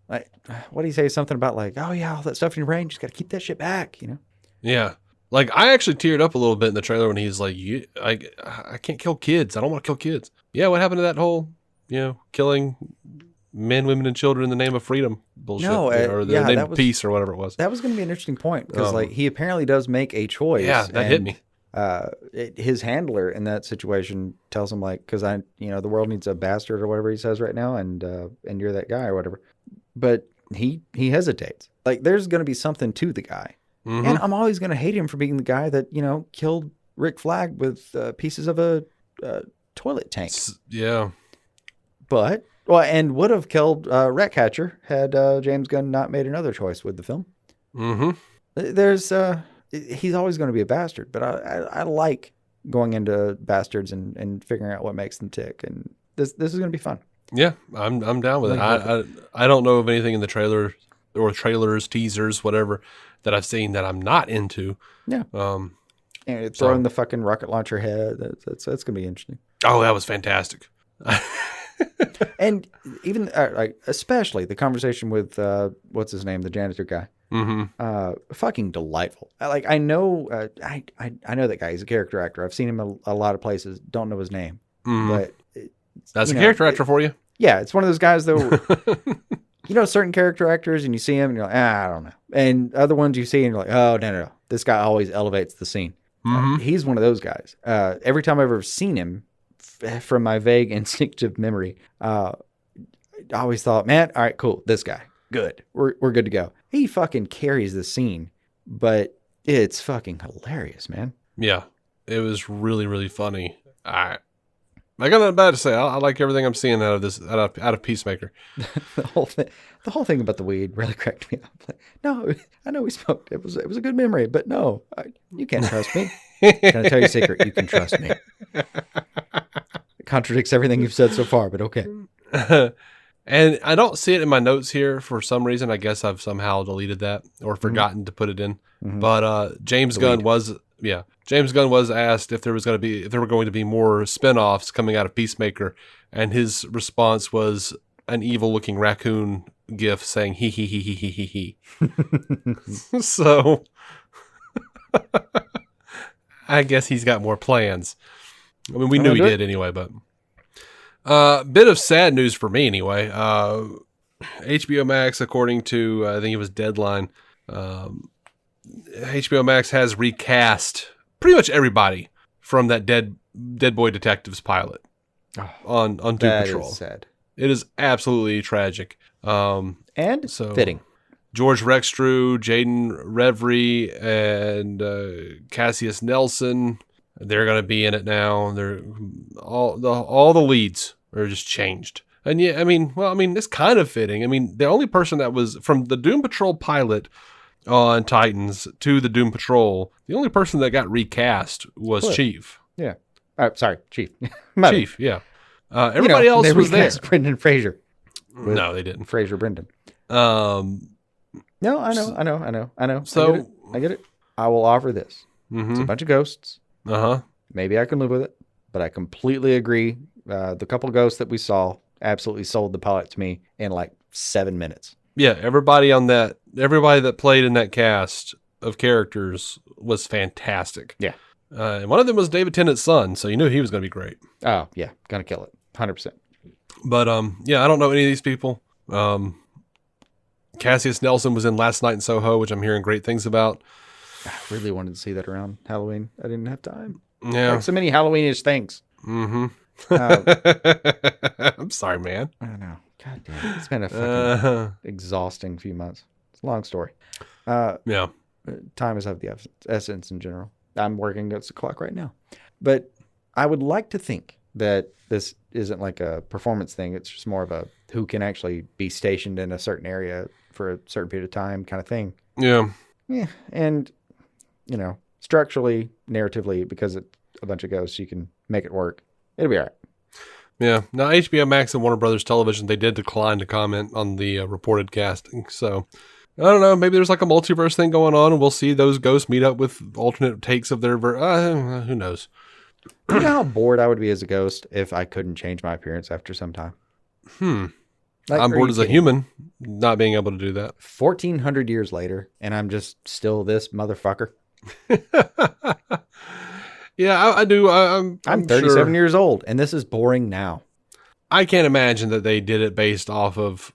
Like, what do you say? Something about like, oh yeah, all that stuff in your brain, just got to keep that shit back, you know? Yeah. Like, I actually teared up a little bit in the trailer when he's like, I can't kill kids. I don't want to kill kids. Yeah, what happened to that whole, killing men, women, and children in the name of freedom bullshit? No, or the name of peace or whatever it was. That was going to be an interesting point because like he apparently does make a choice. Yeah, that hit me. His handler in that situation tells him like, because the world needs a bastard or whatever he says right now, and you're that guy or whatever. But he hesitates. Like there's going to be something to the guy. Mm-hmm. And I'm always going to hate him for being the guy that, killed Rick Flag with pieces of a toilet tank. Yeah. And would have killed Ratcatcher had James Gunn not made another choice with the film. Mm-hmm. He's always going to be a bastard, but I like going into bastards and figuring out what makes them tick. And this is going to be fun. Yeah, I'm down with it. I don't know of anything in the trailer or trailers, teasers, whatever, that I've seen that I'm not into. Yeah. And throwing the fucking rocket launcher head. That's going to be interesting. Oh, that was fantastic. And even like especially the conversation with what's his name, the janitor guy. Fucking delightful. Like I know I know that guy. He's a character actor. I've seen him a lot of places. Don't know his name, but that's a character actor for you. Yeah, it's one of those guys though. Certain character actors, and you see him, and you're like, I don't know. And other ones you see, and you're like, oh no, this guy always elevates the scene. He's one of those guys. Every time I've ever seen him, from my vague instinctive memory, I always thought, man, all right, cool, this guy, good, we're good to go. He fucking carries the scene, but it's fucking hilarious, man. Yeah, it was really, really funny. I got nothing bad to say. I like everything I'm seeing out of Peacemaker. the whole thing about the weed really cracked me up. Like, no, I know we smoked. It was a good memory, but no, you can't trust me. Can I tell you a secret? You can trust me. It contradicts everything you've said so far, but okay. And I don't see it in my notes here for some reason. I guess I've somehow deleted that or forgotten to put it in. But James Gunn was asked if there were going to be more spinoffs coming out of Peacemaker, and his response was an evil-looking raccoon gif saying "he he he he he he he." So I guess he's got more plans. I mean, we knew he did anyway, but bit of sad news for me anyway. HBO Max, according to I think it was Deadline, HBO Max has recast pretty much everybody from that Dead Boy Detectives pilot on Doom Patrol. Is sad. It is absolutely tragic. And so fitting. George Rextrew, Jaden Reverie, and Cassius Nelson, they're going to be in it now. They're all the leads are just changed. And yeah, I mean, it's kind of fitting. I mean, the only person that was from the Doom Patrol pilot on Titans to the Doom Patrol, the only person that got recast was Chief. Yeah. Sorry, Chief. Chief, yeah. Everybody else they was there. Brendan Fraser. No, they didn't. Fraser Brendan. No, I know. So I get it. I will offer this. It's a bunch of ghosts. Maybe I can live with it, but I completely agree. The couple of ghosts that we saw absolutely sold the pilot to me in like 7 minutes. Yeah, everybody that played in that cast of characters was fantastic. Yeah. And one of them was David Tennant's son, so you knew he was going to be great. Oh, yeah. Gonna kill it. 100%. But, yeah, I don't know any of these people. Cassius Nelson was in Last Night in Soho, which I'm hearing great things about. I really wanted to see that around Halloween. I didn't have time. Yeah. Like so many Halloweenish things. I'm sorry, man. I don't know. God damn it. It's been a fucking exhausting few months. It's a long story. Yeah. Time is of the essence in general. I'm working against the clock right now. But I would like to think that this isn't like a performance thing. It's just more of a who can actually be stationed in a certain area for a certain period of time kind of thing. Yeah. Yeah. And, structurally, narratively, because it's a bunch of ghosts, you can make it work. It'll be all right. Yeah. Now, HBO Max and Warner Brothers Television, they did decline to comment on the reported casting. So, I don't know. Maybe there's like a multiverse thing going on, and we'll see those ghosts meet up with alternate takes of their... who knows? You know how bored I would be as a ghost if I couldn't change my appearance after some time? Like, I'm bored as a human, not being able to do that. 1,400 years later, and I'm just still this motherfucker. Yeah, I do. I'm 37 years old, and this is boring now. I can't imagine that they did it based off of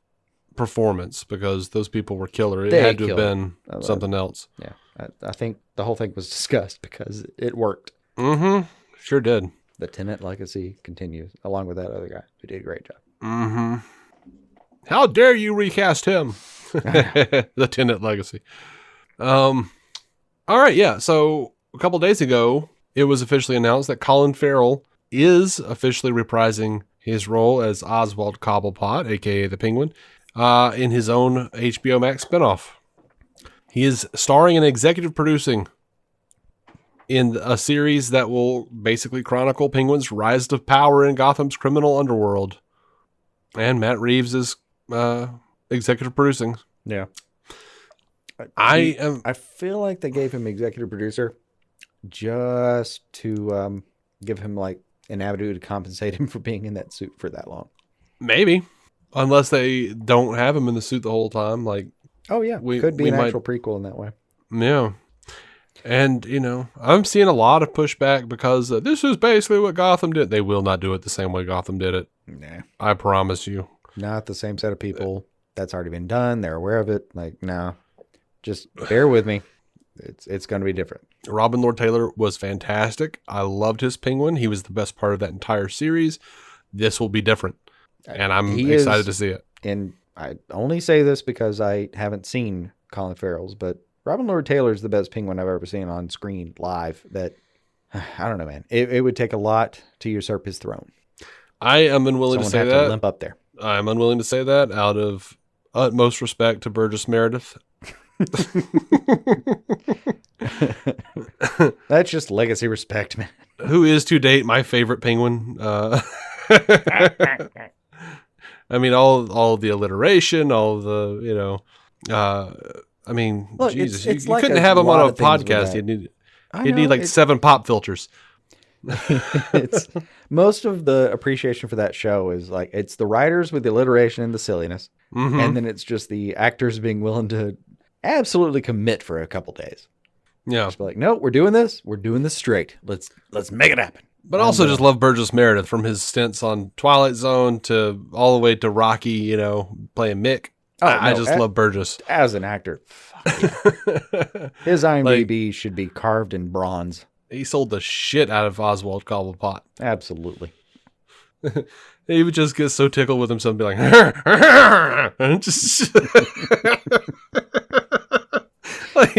performance because those people were killer. It had to have been something else. Yeah, I think the whole thing was discussed because it worked. Sure did. The Tennant legacy continues, along with that other guy who did a great job. How dare you recast him? The Tennant legacy. All right, yeah. So a couple days ago, it was officially announced that Colin Ferell is officially reprising his role as Oswald Cobblepot, a.k.a. the Penguin, in his own HBO Max spinoff. He is starring and executive producing in a series that will basically chronicle Penguin's rise to power in Gotham's criminal underworld. And Matt Reeves is executive producing. Yeah. I feel like they gave him executive producer just to give him like an avenue to compensate him for being in that suit for that long. Maybe. Unless they don't have him in the suit the whole time. Like, Oh yeah, could be an actual prequel in that way. Yeah. And, I'm seeing a lot of pushback because this is basically what Gotham did. They will not do it the same way Gotham did it. Nah. I promise you. Not the same set of people. That's already been done. They're aware of it. Like, no. Just bear with me. It's going to be different. Robin Lord Taylor was fantastic. I loved his Penguin. He was the best part of that entire series. This will be different. And I'm excited to see it. And I only say this because I haven't seen Colin Farrell's, but Robin Lord Taylor is the best Penguin I've ever seen on screen live. That, I don't know, man. It would take a lot to usurp his throne. I am unwilling to say that. To limp up there. I'm unwilling to say that out of utmost respect to Burgess Meredith. That's just legacy respect, man. Who is to date my favorite Penguin. I mean, all the alliteration, all the, Look, Jesus, it's you like couldn't a have him lot on a of things with podcast. that. You'd need like 7 pop filters. It's most of the appreciation for that show is like, it's the writers with the alliteration and the silliness. Mm-hmm. And then it's just the actors being willing to absolutely commit for a couple days. Yeah. Just be like, no, we're doing this straight. Let's make it happen. But also just love Burgess Meredith from his stints on Twilight Zone to all the way to Rocky, playing Mick. I just love Burgess. As an actor, fuck yeah. His IMDb should be carved in bronze. He sold the shit out of Oswald Cobblepot. Absolutely. He would just get so tickled with himself and be like, and just like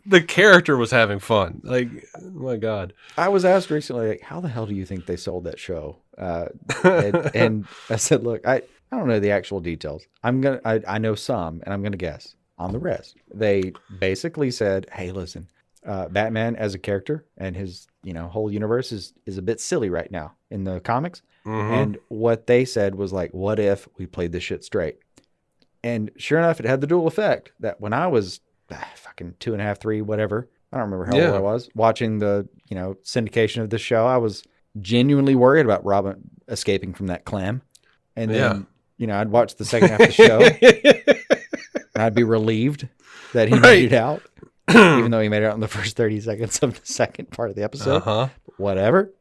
the character was having fun. Like, oh my God. I was asked recently, like, how the hell do you think they sold that show? And I said, look, I don't know the actual details. I know some, and I'm gonna guess on the rest. They basically said, hey, listen, Batman as a character and his whole universe is a bit silly right now in the comics. Mm-hmm. And what they said was like, what if we played this shit straight? And sure enough, it had the dual effect that when I was fucking 2.5, 3, whatever, I don't remember how old I was, watching the syndication of this show, I was genuinely worried about Robin escaping from that clam. And then I'd watch the second half of the show and I'd be relieved that he made it out, even though he made it out in the first 30 seconds of the second part of the episode. Whatever.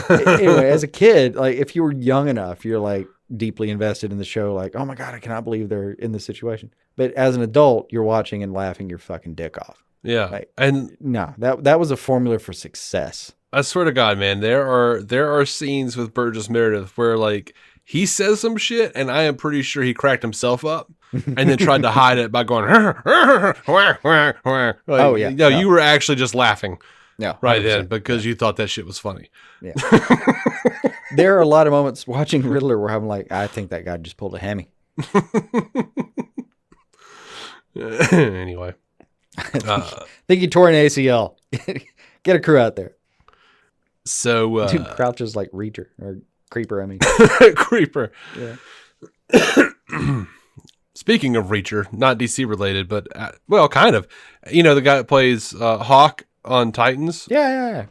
Anyway, as a kid, like if you were young enough, you're like deeply invested in the show, like, oh my God, I cannot believe they're in this situation. But as an adult, you're watching and laughing your fucking dick off. Yeah. Like, and no, that was a formula for success. I swear to God, man, there are scenes with Burgess Meredith where like he says some shit and I am pretty sure he cracked himself up and then tried to hide it by going, like, oh yeah. No, you were actually just laughing. Yeah, right then because you thought that shit was funny. Yeah. There are a lot of moments watching Riddler where I'm like, I think that guy just pulled a hammy. Anyway. I think he tore an ACL. Get a crew out there. So dude crouches like Reacher or Creeper, I mean. Creeper. Yeah. Speaking of Reacher, not DC related, but well, kind of. The guy that plays Hawk on Titans. Yeah.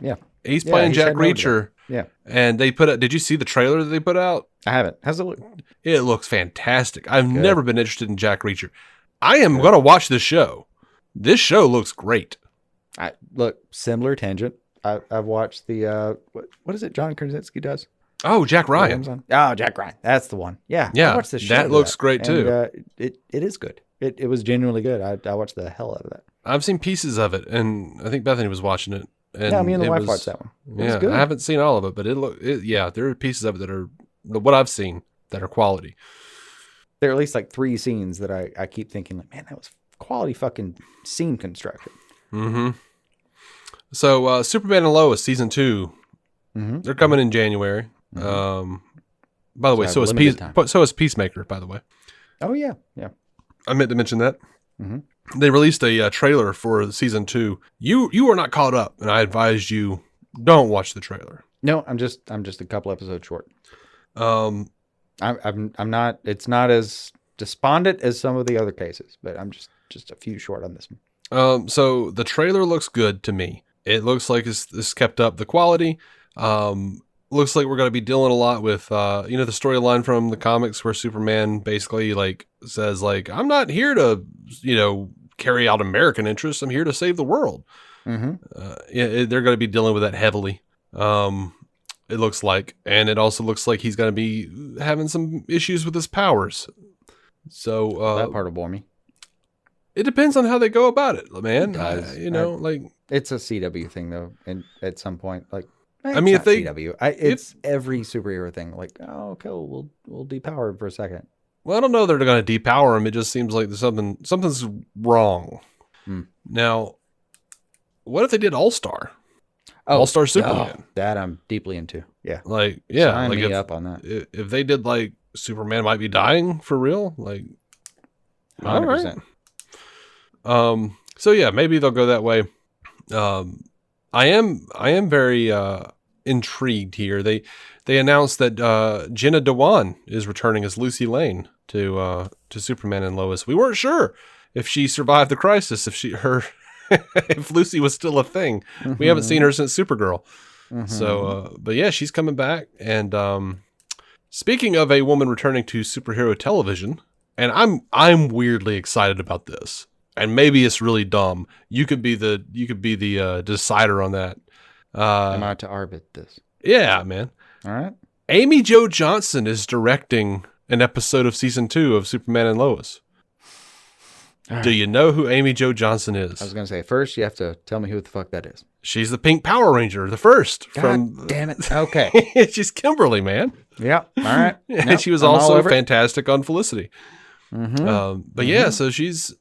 He's playing Jack Reacher. Yeah. And they put out, did you see the trailer that they put out? I haven't. How's it look? It looks fantastic. I've never been interested in Jack Reacher. I am going to watch this show. This show looks great. Look, similar tangent. I've watched the, what is it John Krasinski does? Oh, Jack Ryan. Oh, Jack Ryan. That's the one. Yeah. Yeah. I watched this show. That looks great too. It is good. It was genuinely good. I watched the hell out of that. I've seen pieces of it, and I think Bethany was watching it. And yeah, me and the wife watched that one. Yeah, I haven't seen all of it, but there are pieces of it that are what I've seen that are quality. There are at least like 3 scenes that I keep thinking like, man, that was quality fucking scene construction. Mm-hmm. So Superman and Lois season 2, they're coming in January. Mm-hmm. By the way, so is Peacemaker. By the way. Oh yeah. I meant to mention that. Mm-hmm. They released a trailer for season 2. You are not caught up, and I advised you don't watch the trailer. No, I'm just a couple episodes short. I'm not. It's not as despondent as some of the other cases, but I'm just a few short on this one. So the trailer looks good to me. It looks like it's kept up the quality. looks like we're going to be dealing a lot with, the storyline from the comics where Superman basically like says like, I'm not here to, carry out American interests. I'm here to save the world. Mm-hmm. They're going to be dealing with that heavily. It looks like, and it also looks like he's going to be having some issues with his powers. So that part will bore me. It depends on how they go about it, man. It does. It's a CW thing though, and at some point, like, if they CW, it's every superhero thing. Like, oh, okay, we'll depower him for a second. Well, I don't know that they're going to depower him. It just seems like there's something's wrong. Now, what if they did All-Star? All-Star Superman. That I'm deeply into. Yeah. Sign me up on that. If they did like Superman might be dying for real, like 100%. All right. So yeah, maybe they'll go that way. I am very intrigued here. They announced that Jenna Dewan is returning as Lucy Lane to Superman and Lois. We weren't sure if she survived the crisis, if Lucy was still a thing. Mm-hmm. We haven't seen her since Supergirl. Mm-hmm. So, but yeah, she's coming back. And speaking of a woman returning to superhero television, and I'm weirdly excited about this. And maybe it's really dumb. You could be the decider on that. Am I to arbit this? Yeah, man. All right. Amy Jo Johnson is directing an episode of season 2 of Superman and Lois. Do you know who Amy Jo Johnson is? I was going to say, first you have to tell me who the fuck that is. She's the Pink Power Ranger, the first. God damn it. Okay. She's Kimberly, man. Yep. All right. And she was also fantastic on Felicity. Mm-hmm. But yeah, so she's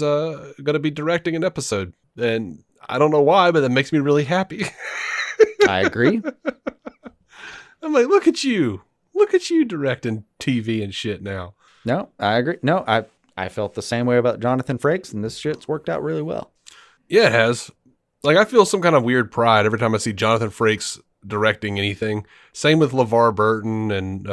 going to be directing an episode. And I don't know why, but that makes me really happy. I agree. I'm like, look at you directing TV and shit now. No, I agree. No, I felt the same way about Jonathan Frakes, and this shit's worked out really well. Yeah, it has. Like, I feel some kind of weird pride every time I see Jonathan Frakes directing anything. Same with LeVar Burton and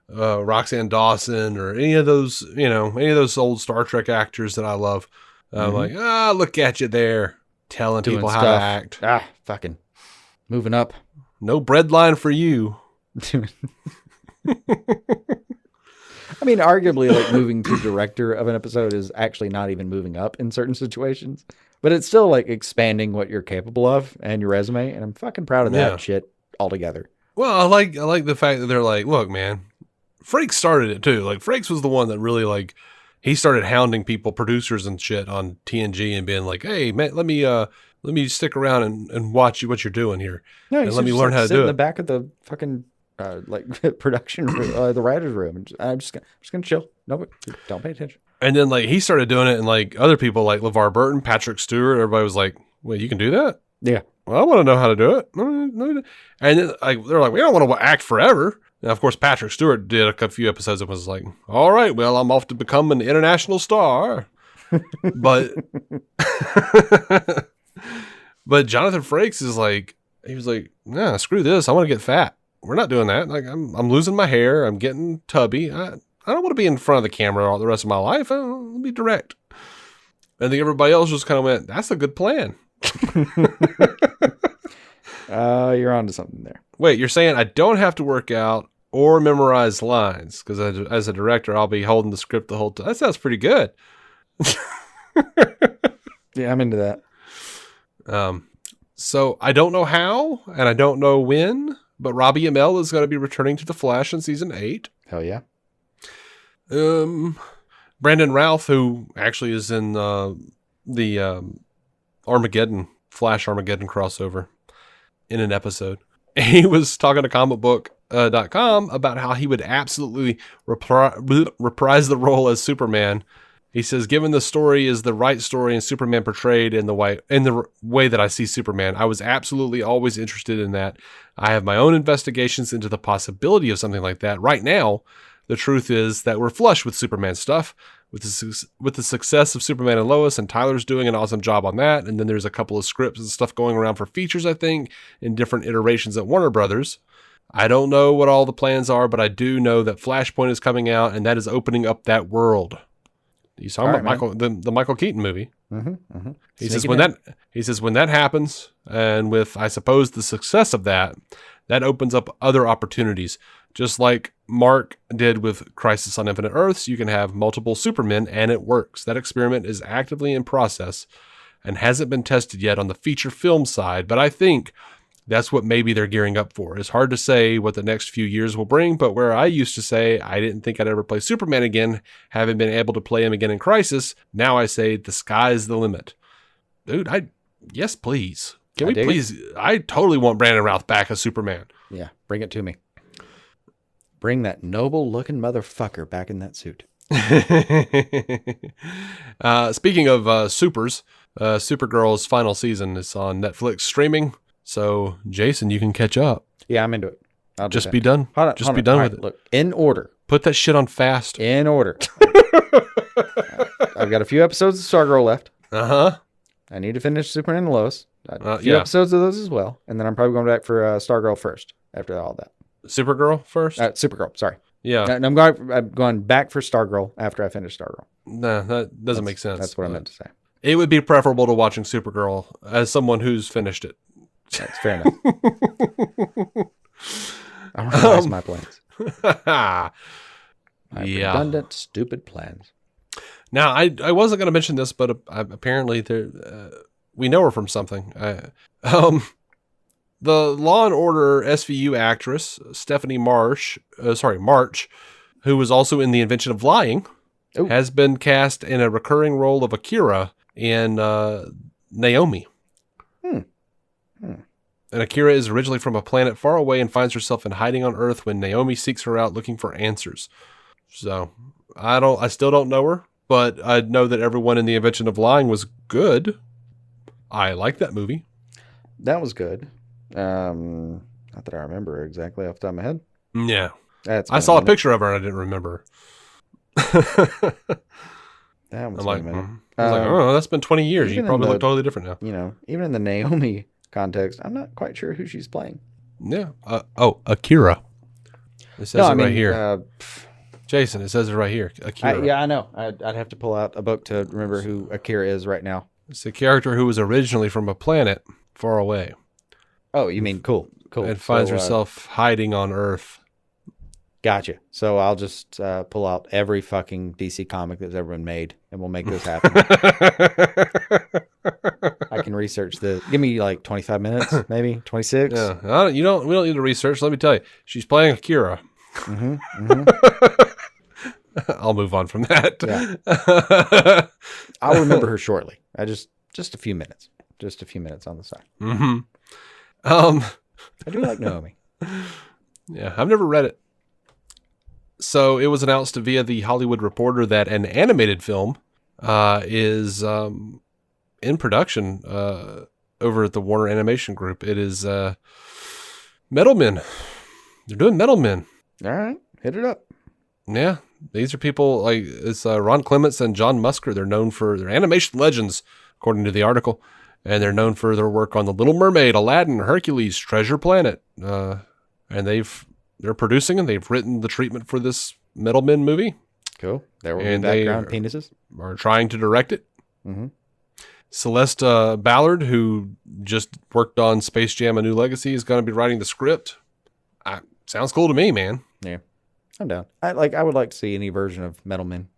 Roxanne Dawson or any of those old Star Trek actors that I love. I'm like, look at you there, telling people how to act. Fucking moving up. No breadline for you. I mean, arguably, like, moving to director of an episode is actually not even moving up in certain situations, but it's still like expanding what you're capable of and your resume. And I'm fucking proud of that shit altogether. Well, I like the fact that they're like, look, man, Frakes started it too. Like, Frakes was the one that really, like, he started hounding people, producers and shit on TNG and being like, hey, man, let me stick around and watch what you're doing here. No, and let me learn how to do it. In the back of the fucking production, the writer's room. I'm just gonna chill. No, don't pay attention. And then like he started doing it, and like other people like LeVar Burton, Patrick Stewart, everybody was like, "Wait, you can do that?" Yeah. Well, I want to know how to do it. And then they're like, "We don't want to act forever." And of course, Patrick Stewart did a few episodes and was like, "All right, well, I'm off to become an international star." But but Jonathan Frakes is like, he was like, "Nah, screw this. I want to get fat. We're not doing that. Like, I'm losing my hair. I'm getting tubby. I don't want to be in front of the camera all the rest of my life. Let me direct." And then everybody else just kind of went, "That's a good plan." You're onto something there. Wait, you're saying I don't have to work out or memorize lines because as a director, I'll be holding the script the whole time. That sounds pretty good. Yeah, I'm into that. So I don't know how and I don't know when, but Robbie Amell is going to be returning to The Flash in season 8. Hell yeah. Brandon Routh, who actually is in the Flash Armageddon crossover in an episode. He was talking to comicbook.com about how he would absolutely reprise the role as Superman. He says, given the story is the right story and Superman portrayed in the way that I see Superman, I was absolutely always interested in that. I have my own investigations into the possibility of something like that. Right now, the truth is that we're flush with Superman stuff. With the success of Superman and Lois, and Tyler's doing an awesome job on that. And then there's a couple of scripts and stuff going around for features, I think, in different iterations at Warner Brothers. I don't know what all the plans are, but I do know that Flashpoint is coming out, and that is opening up that world. You saw about the Michael Keaton movie. Mm-hmm, mm-hmm. He says when that happens, and with I suppose the success of that, that opens up other opportunities. Just like Mark did with Crisis on Infinite Earths, you can have multiple Supermen and it works. That experiment is actively in process and hasn't been tested yet on the feature film side, but I think that's what maybe they're gearing up for. It's hard to say what the next few years will bring, but where I used to say I didn't think I'd ever play Superman again, having been able to play him again in Crisis, now I say the sky's the limit. Dude, yes, please. Can we please? I totally want Brandon Routh back as Superman. Yeah, bring it to me. Bring that noble-looking motherfucker back in that suit. Speaking of supers, Supergirl's final season is on Netflix streaming. So, Jason, you can catch up. Yeah, I'm into it. I'll just be done. Just be done with it. Look, in order. Put that shit on fast. In order. I've got a few episodes of Stargirl left. Uh-huh. I need to finish Superman and Lois. A few episodes of those as well. And then I'm probably going back for Stargirl first after all that. Supergirl first? Supergirl, sorry. Yeah. I'm going back for Stargirl after I finish Stargirl. Nah, that doesn't make sense. That's what I meant to say. It would be preferable to watching Supergirl as someone who's finished it. That's fair enough. I realize my plans. My redundant, stupid plans. Now, I wasn't going to mention this, but apparently we know her from something. The Law and Order SVU actress, Stephanie March, who was also in The Invention of Lying, has been cast in a recurring role of Akira in Naomi. And Akira is originally from a planet far away and finds herself in hiding on Earth when Naomi seeks her out looking for answers. So, I still don't know her, but I know that everyone in The Invention of Lying was good. I like that movie. That was good. Not that I remember exactly off the top of my head. Yeah. I saw a picture of her and I didn't remember. That was like, oh, that's been 20 years. You probably look totally different now. You know, even in the Naomi context, I'm not quite sure who she's playing. Yeah. Akira. It says right here. Jason, it says it right here. Akira. Yeah, I know. I'd have to pull out a book to remember who Akira is right now. It's a character who was originally from a planet far away. Oh, you mean cool. And finds herself hiding on Earth. Gotcha. So I'll just pull out every fucking DC comic that's ever been made, and we'll make this happen. I can research this. Give me like 25 minutes, maybe 26. Yeah, we don't need to research. Let me tell you, she's playing Akira. I'll move on from that. Yeah. I'll remember her shortly. Just a few minutes. Just a few minutes on the side. I do like Naomi. Yeah, I've never read it. So it was announced via the Hollywood Reporter that an animated film is in production over at the Warner Animation Group. It is Metal Men. They're doing Metal Men. All right, hit it up. Yeah, these are people like it's Ron Clements and John Musker. They're known for their animation legends, according to the article, and they're known for their work on The Little Mermaid, Aladdin, Hercules, Treasure Planet, and they're producing and they've written the treatment for this Metal Men movie. Cool. There will be background penises. Are trying to direct it. Celeste Ballard, who just worked on Space Jam: A New Legacy, is going to be writing the script. Sounds cool to me, man. Yeah, I'm down. I would like to see any version of Metal Men.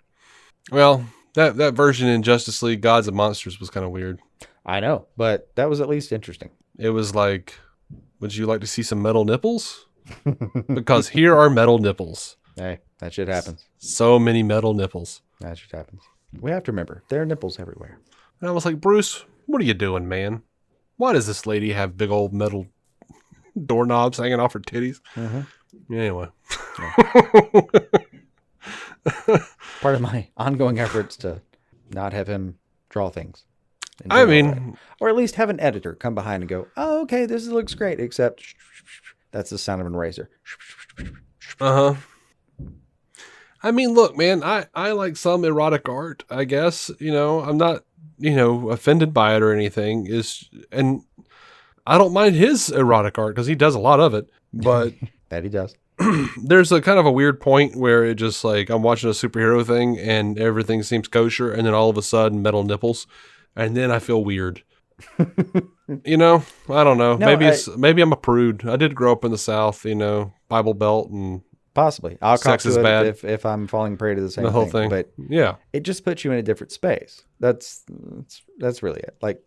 Well, that version in Justice League Gods and Monsters was kind of weird. I know, but that was at least interesting. It was like, would you like to see some metal nipples? Because here are metal nipples. Hey, that shit happens. So many metal nipples. That shit happens. We have to remember, there are nipples everywhere. And I was like, Bruce, what are you doing, man? Why does this lady have big old metal doorknobs hanging off her titties? Anyway. Part of my ongoing efforts to not have him draw things. I mean, or at least have an editor come behind and go, oh, okay, this looks great, except that's the sound of an eraser. I mean, look, man, I like some erotic art, I guess. You know, I'm not, offended by it or anything. And I don't mind his erotic art because he does a lot of it. But that he does. There's a kind of a weird point where it just like I'm watching a superhero thing and everything seems kosher, and then all of a sudden metal nipples, and then I feel weird. You know, I don't know. No, Maybe I'm a prude. I did grow up in the South, Bible Belt and possibly. I'll cop sex is to bad. it if I'm falling prey to the same The whole thing. But Yeah. it just puts you in a different space. That's really it. Like,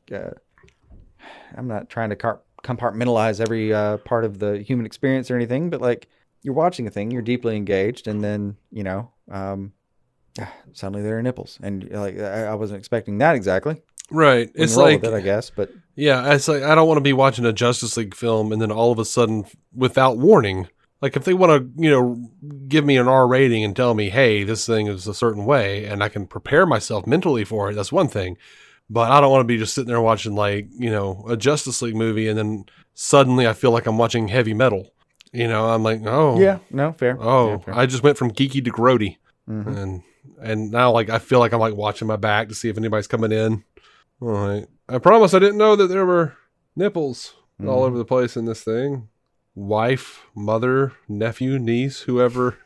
I'm not trying to compartmentalize every part of the human experience or anything, but like, you're watching a thing, you're deeply engaged, and then, suddenly there are nipples. And like, I wasn't expecting that exactly. Right. It's roll like with it, I guess, but yeah, it's like I don't want to be watching a Justice League film and then all of a sudden, without warning, like if they want to, give me an R rating and tell me, hey, this thing is a certain way, and I can prepare myself mentally for it, that's one thing. But I don't want to be just sitting there watching like, a Justice League movie and then suddenly I feel like I'm watching heavy metal. I'm like, oh. yeah, no, fair. Oh, Yeah, fair. I just went from geeky to grody. Mm-hmm. And now like I feel like I'm like watching my back to see if anybody's coming in. All right. I promise I didn't know that there were nipples all over the place in this thing. Wife, mother, nephew, niece, whoever.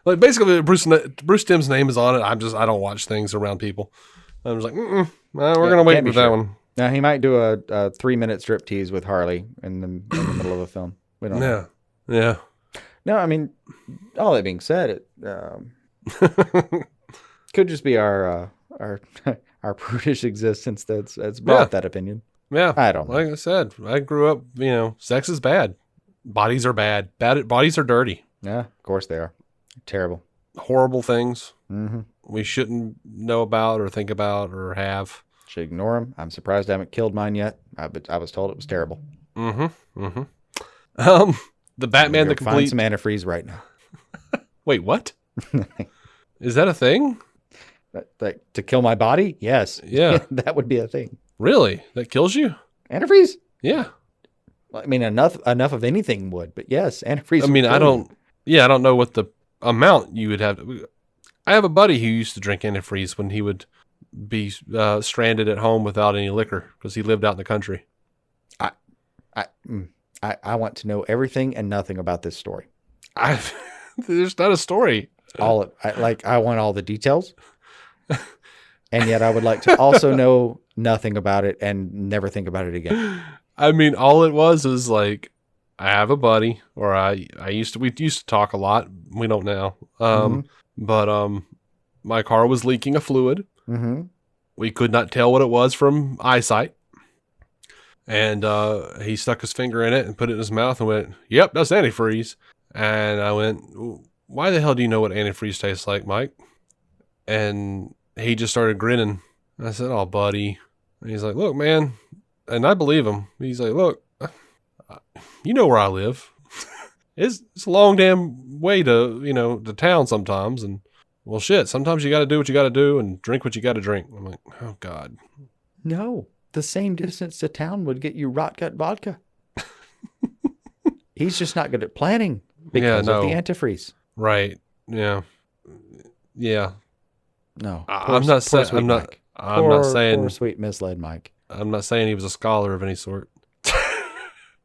Like basically Bruce Timm's name is on it. I don't watch things around people. I'm just like, we're going to wait for that one. Now he might do a 3-minute striptease with Harley in the middle of a film. We don't know. Yeah. No, I mean, all that being said, it could just be our prudish existence that's brought that opinion. Yeah. I don't know. Like I said, I grew up, sex is bad. Bodies are bad. Bodies are dirty. Yeah, of course they are. Terrible. Horrible things Mm-hmm. we shouldn't know about or think about or have. Should ignore them. I'm surprised I haven't killed mine yet. But I was told it was terrible. The Batman the Find Complete. some antifreeze right now. Wait, what? Is that a thing? Like to kill my body? Yes. Yeah. That would be a thing. Really? That kills you? Antifreeze? Yeah. Well, I mean, enough of anything would, but yes, antifreeze. I mean, I don't know what the amount you would have. I have a buddy who used to drink antifreeze when he would be stranded at home without any liquor because he lived out in the country. I want to know everything and nothing about this story. There's not a story. I want all the details. And yet I would like to also know nothing about it and never think about it again. I mean, all it was like, I have a buddy, or we used to talk a lot. We don't now. But my car was leaking a fluid. Mm-hmm. We could not tell what it was from eyesight. And he stuck his finger in it and put it in his mouth and went, yep, that's antifreeze. And I went, why the hell do you know what antifreeze tastes like, Mike? And he just started grinning. I said, oh, buddy. And he's like, look, man. And I believe him. He's like, look, you know where I live. It's a long damn way to town sometimes. And, well, shit, sometimes you got to do what you got to do and drink what you got to drink. I'm like, oh, God. No, the same distance to town would get you rot gut vodka. He's just not good at planning because of the antifreeze. Right. Yeah. Yeah. No. I'm not saying Poor sweet misled Mike. I'm not saying he was a scholar of any sort.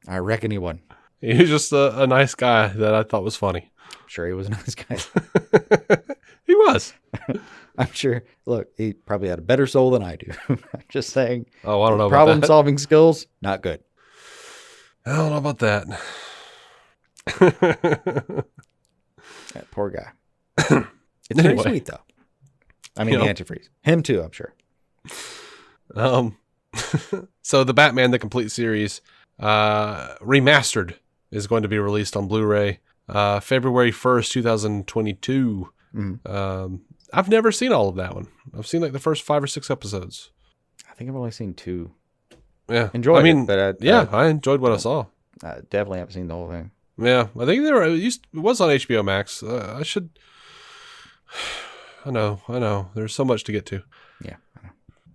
I reckon he won. He was just a nice guy that I thought was funny. I'm sure he was a nice guy. He was. I'm sure. Look, he probably had a better soul than I do. I'm just saying. Oh, I don't know about problem that. solving skills, not good. I don't know about that. That poor guy. It's very sweet though. I mean, the antifreeze. Him too, I'm sure. So the Batman the Complete Series remastered is going to be released on Blu-ray February 1st, 2022. Mm-hmm. I've never seen all of that one. I've seen like the first 5 or 6 episodes. I think I've only seen 2. Yeah. Enjoyed it, but I enjoyed what I saw. I definitely haven't seen the whole thing. Yeah, I think it was on HBO Max. I should. I know. There's so much to get to. Yeah. I know.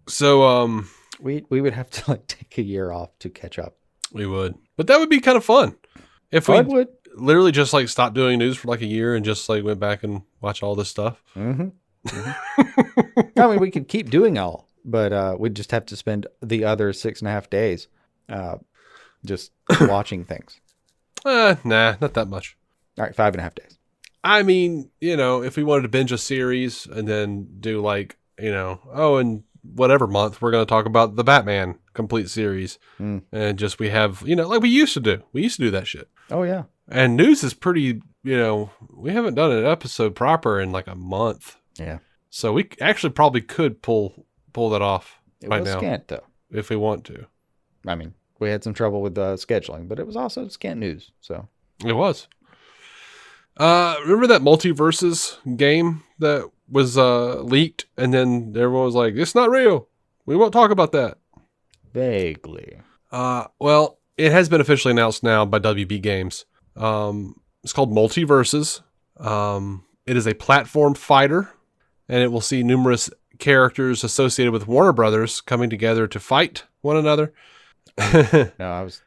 So we would have to like take a year off to catch up. We would, but that would be kind of fun if we would literally just like stopped doing news for like a year and just like went back and watch all this stuff. Mm-hmm. Mm-hmm. I mean, we could keep doing all, but we'd just have to spend the other 6.5 days just watching things. Nah, not that much. All right, 5.5 days. I mean, if we wanted to binge a series and then do like, and whatever month, we're going to talk about the Batman complete series. And just we have, like we used to do. We used to do that shit. Oh, yeah. And news is pretty, we haven't done an episode proper in like a month. Yeah. So we actually probably could pull that off right now. Scant, though. If we want to. I mean, we had some trouble with scheduling, but it was also scant news. So it was. Remember that Multiverses game that was leaked, and then everyone was like, "It's not real. We won't talk about that." Vaguely. Well, it has been officially announced now by WB Games. It's called Multiverses. It is a platform fighter, and it will see numerous characters associated with Warner Brothers coming together to fight one another. That was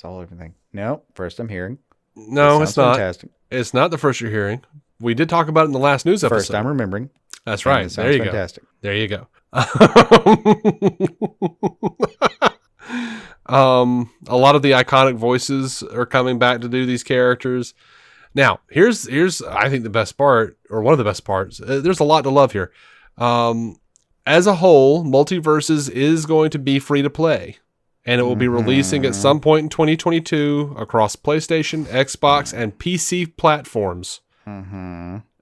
all everything. No, first I'm hearing. No, it's not. Fantastic. It's not the first you're hearing. We did talk about it in the last news episode. First I'm remembering. That's right. There you fantastic. go. There you go. A lot of the iconic voices are coming back to do these characters. Now, here's I think the best part, or one of the best parts. There's a lot to love here. As a whole, Multiverses is going to be free to play, and it will be releasing at some point in 2022 across PlayStation, Xbox, and PC platforms.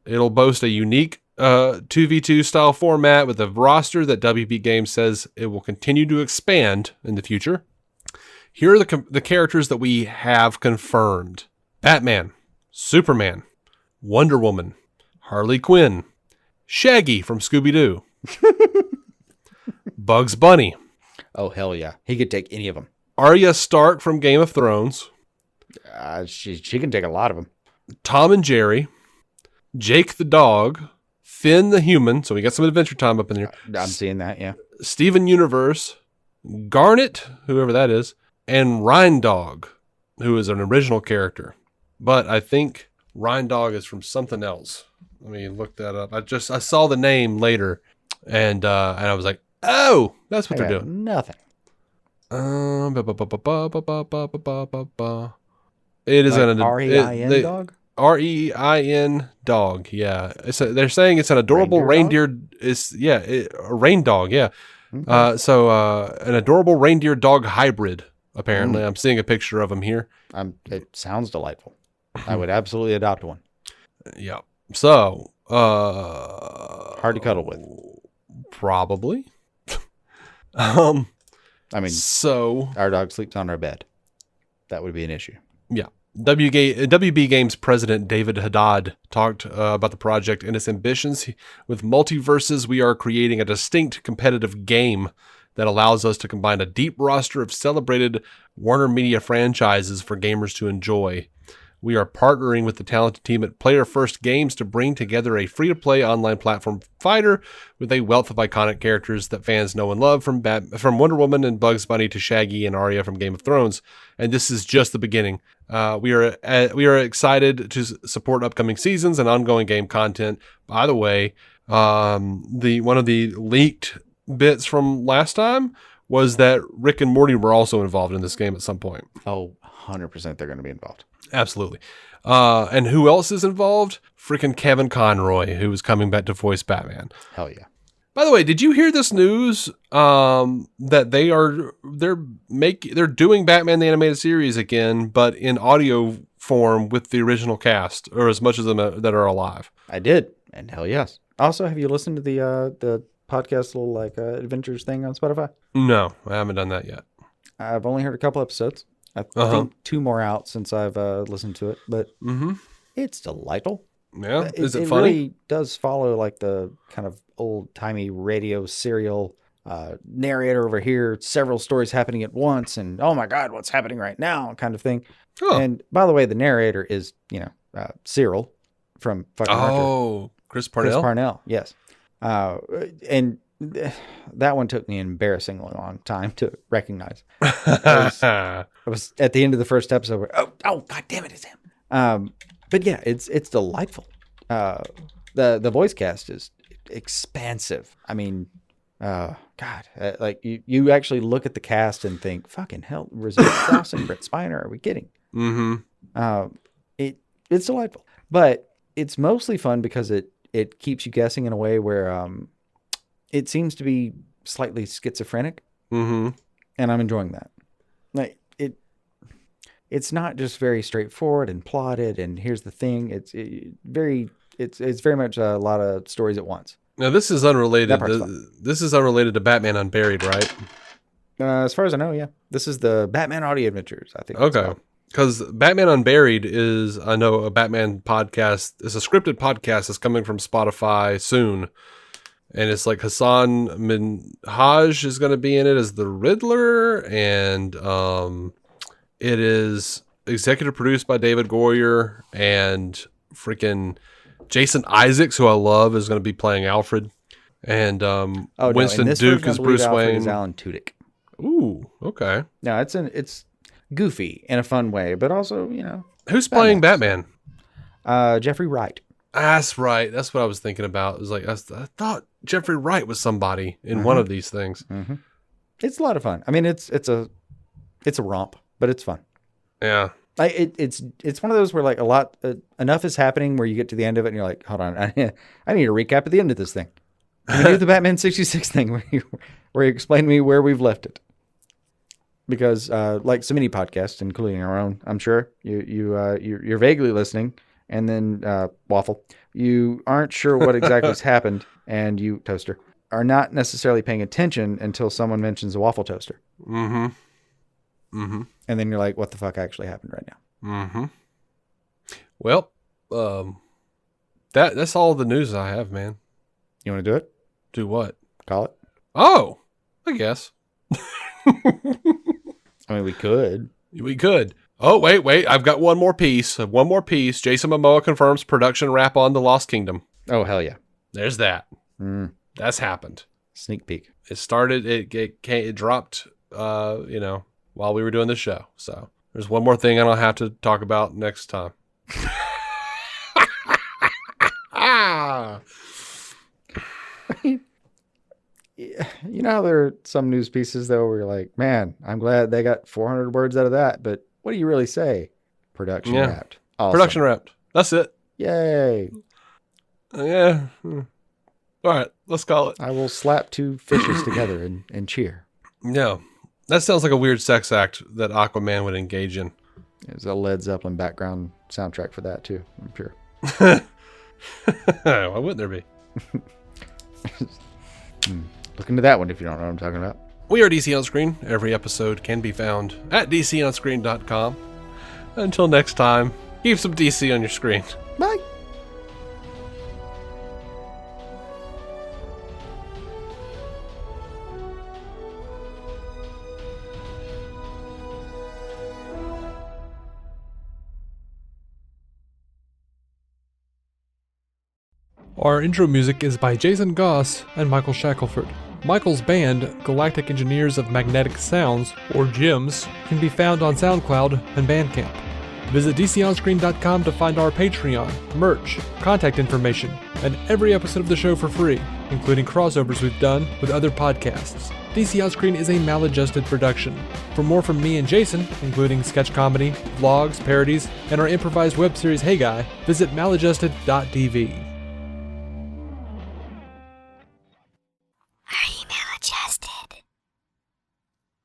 It'll boast a unique 2v2 style format with a roster that WB Games says it will continue to expand in the future. Here are the characters that we have confirmed: Batman, Superman, Wonder Woman, Harley Quinn, Shaggy from Scooby-Doo, Bugs Bunny. Oh, hell yeah. He could take any of them. Arya Stark from Game of Thrones. She can take a lot of them. Tom and Jerry. Jake the dog. Finn the human. So we got some Adventure Time up in here. I'm seeing that, yeah. Steven Universe. Garnet, whoever that is. And Rhindog, who is an original character. But I think Rhindog is from something else. Let me look that up. I saw the name later, and I was like, oh, that's what they're doing. Nothing. It is like an R-E-I-N dog? R-E-I-N dog, yeah. They're saying it's an adorable reindeer. A rain dog, yeah. Okay. So an adorable reindeer dog hybrid, apparently. I'm seeing a picture of him here. It sounds delightful. I would absolutely adopt one. Yeah. So, hard to cuddle with. Probably. I mean, so our dog sleeps on our bed. That would be an issue. Yeah. WB Games president David Haddad talked about the project and its ambitions. With Multiverses, we are creating a distinct competitive game that allows us to combine a deep roster of celebrated Warner Media franchises for gamers to enjoy. We are partnering with the talented team at Player First Games to bring together a free-to-play online platform fighter with a wealth of iconic characters that fans know and love, from Wonder Woman and Bugs Bunny to Shaggy and Arya from Game of Thrones. And this is just the beginning. We are excited to support upcoming seasons and ongoing game content. By the way, one of the leaked bits from last time was that Rick and Morty were also involved in this game at some point. Oh, 100% they're going to be involved. Absolutely. And who else is involved? Freaking Kevin Conroy, who is coming back to voice Batman. Hell yeah. By the way, did you hear this news that they're doing Batman the Animated Series again, but in audio form with the original cast, or as much of them that are alive? I did, and hell yes. Also, have you listened to the podcast little adventures thing on Spotify? No, I haven't done that yet. I've only heard a couple episodes. I think 2 more out since I've listened to it, but it's delightful. Yeah, is it It funny? really does follow like the kind of old-timey radio serial narrator over here, several stories happening at once, and oh my God, what's happening right now kind of thing. Oh. And by the way, the narrator is, Cyril from fucking Archer. Chris Parnell? Chris Parnell, yes. And that one took me an embarrassingly long time to recognize. I was at the end of the first episode where, oh, God damn it, it's him. But yeah, it's delightful. The voice cast is expansive. I mean, God, like you actually look at the cast and think, fucking hell, Rosario Dawson, Brett Spiner, are we kidding? Mm-hmm. It's delightful, but it's mostly fun because it keeps you guessing in a way where it seems to be slightly schizophrenic, Mm-hmm. and I'm enjoying that. Like it's not just very straightforward and plotted. And here's the thing: it's very much a lot of stories at once. Now this is unrelated. That part's fun. This is unrelated to Batman Unburied, right? As far as I know, yeah. This is the Batman Audio Adventures, I think. Okay. Because Batman Unburied is, I know, a Batman podcast. It's a scripted podcast that's coming from Spotify soon. And it's like Hassan Minhaj is going to be in it as the Riddler. And it is executive produced by David Goyer. And freaking Jason Isaacs, who I love, is going to be playing Alfred. And Winston Duke is Bruce Wayne. Is Alan Tudyk. Ooh, okay. No, it's goofy in a fun way, but also, you know. Who's playing Batman? Jeffrey Wright. That's right. That's what I was thinking about. It was like I thought Jeffrey Wright was somebody in one of these things. Mm-hmm. It's a lot of fun. I mean, it's a romp, but it's fun. Yeah. It's one of those where like enough is happening where you get to the end of it and you're like, hold on, I need a recap at the end of this thing. Can we do the Batman 66 thing where you explain to me where we've left it? Because like so many podcasts, including our own, I'm sure you're vaguely listening, and then Waffle, you aren't sure what exactly has happened, and you Toaster are not necessarily paying attention until someone mentions a waffle toaster. Mm-hmm. Mm-hmm. And then you're like, what the fuck actually happened right now? Mm-hmm. Well, that's all the news I have, man. You want to do it? Do what? Call it? Oh, I guess. I mean, we could. We could. Oh, wait. I've got one more piece. Jason Momoa confirms production wrap on The Lost Kingdom. Oh, hell yeah. There's that. That's happened. Sneak peek. It started, it dropped, while we were doing the show. So there's one more thing I don't have to talk about next time. You know how there are some news pieces, though, where you're like, man, I'm glad they got 400 words out of that. But what do you really say? Production wrapped. Awesome. Production wrapped. That's it. Yay. Yeah. All right. Let's call it. I will slap two fishes together and cheer. Yeah. That sounds like a weird sex act that Aquaman would engage in. There's a Led Zeppelin background soundtrack for that, too, I'm sure. Why wouldn't there be? Look into that one if you don't know what I'm talking about. We are DC On Screen. Every episode can be found at DCOnScreen.com. Until next time, keep some DC on your screen. Bye. Our intro music is by Jason Goss and Michael Shackelford. Michael's band, Galactic Engineers of Magnetic Sounds, or GEMS, can be found on SoundCloud and Bandcamp. Visit DCOnScreen.com to find our Patreon, merch, contact information, and every episode of the show for free, including crossovers we've done with other podcasts. DC On Screen is a maladjusted production. For more from me and Jason, including sketch comedy, vlogs, parodies, and our improvised web series Hey Guy, visit maladjusted.tv.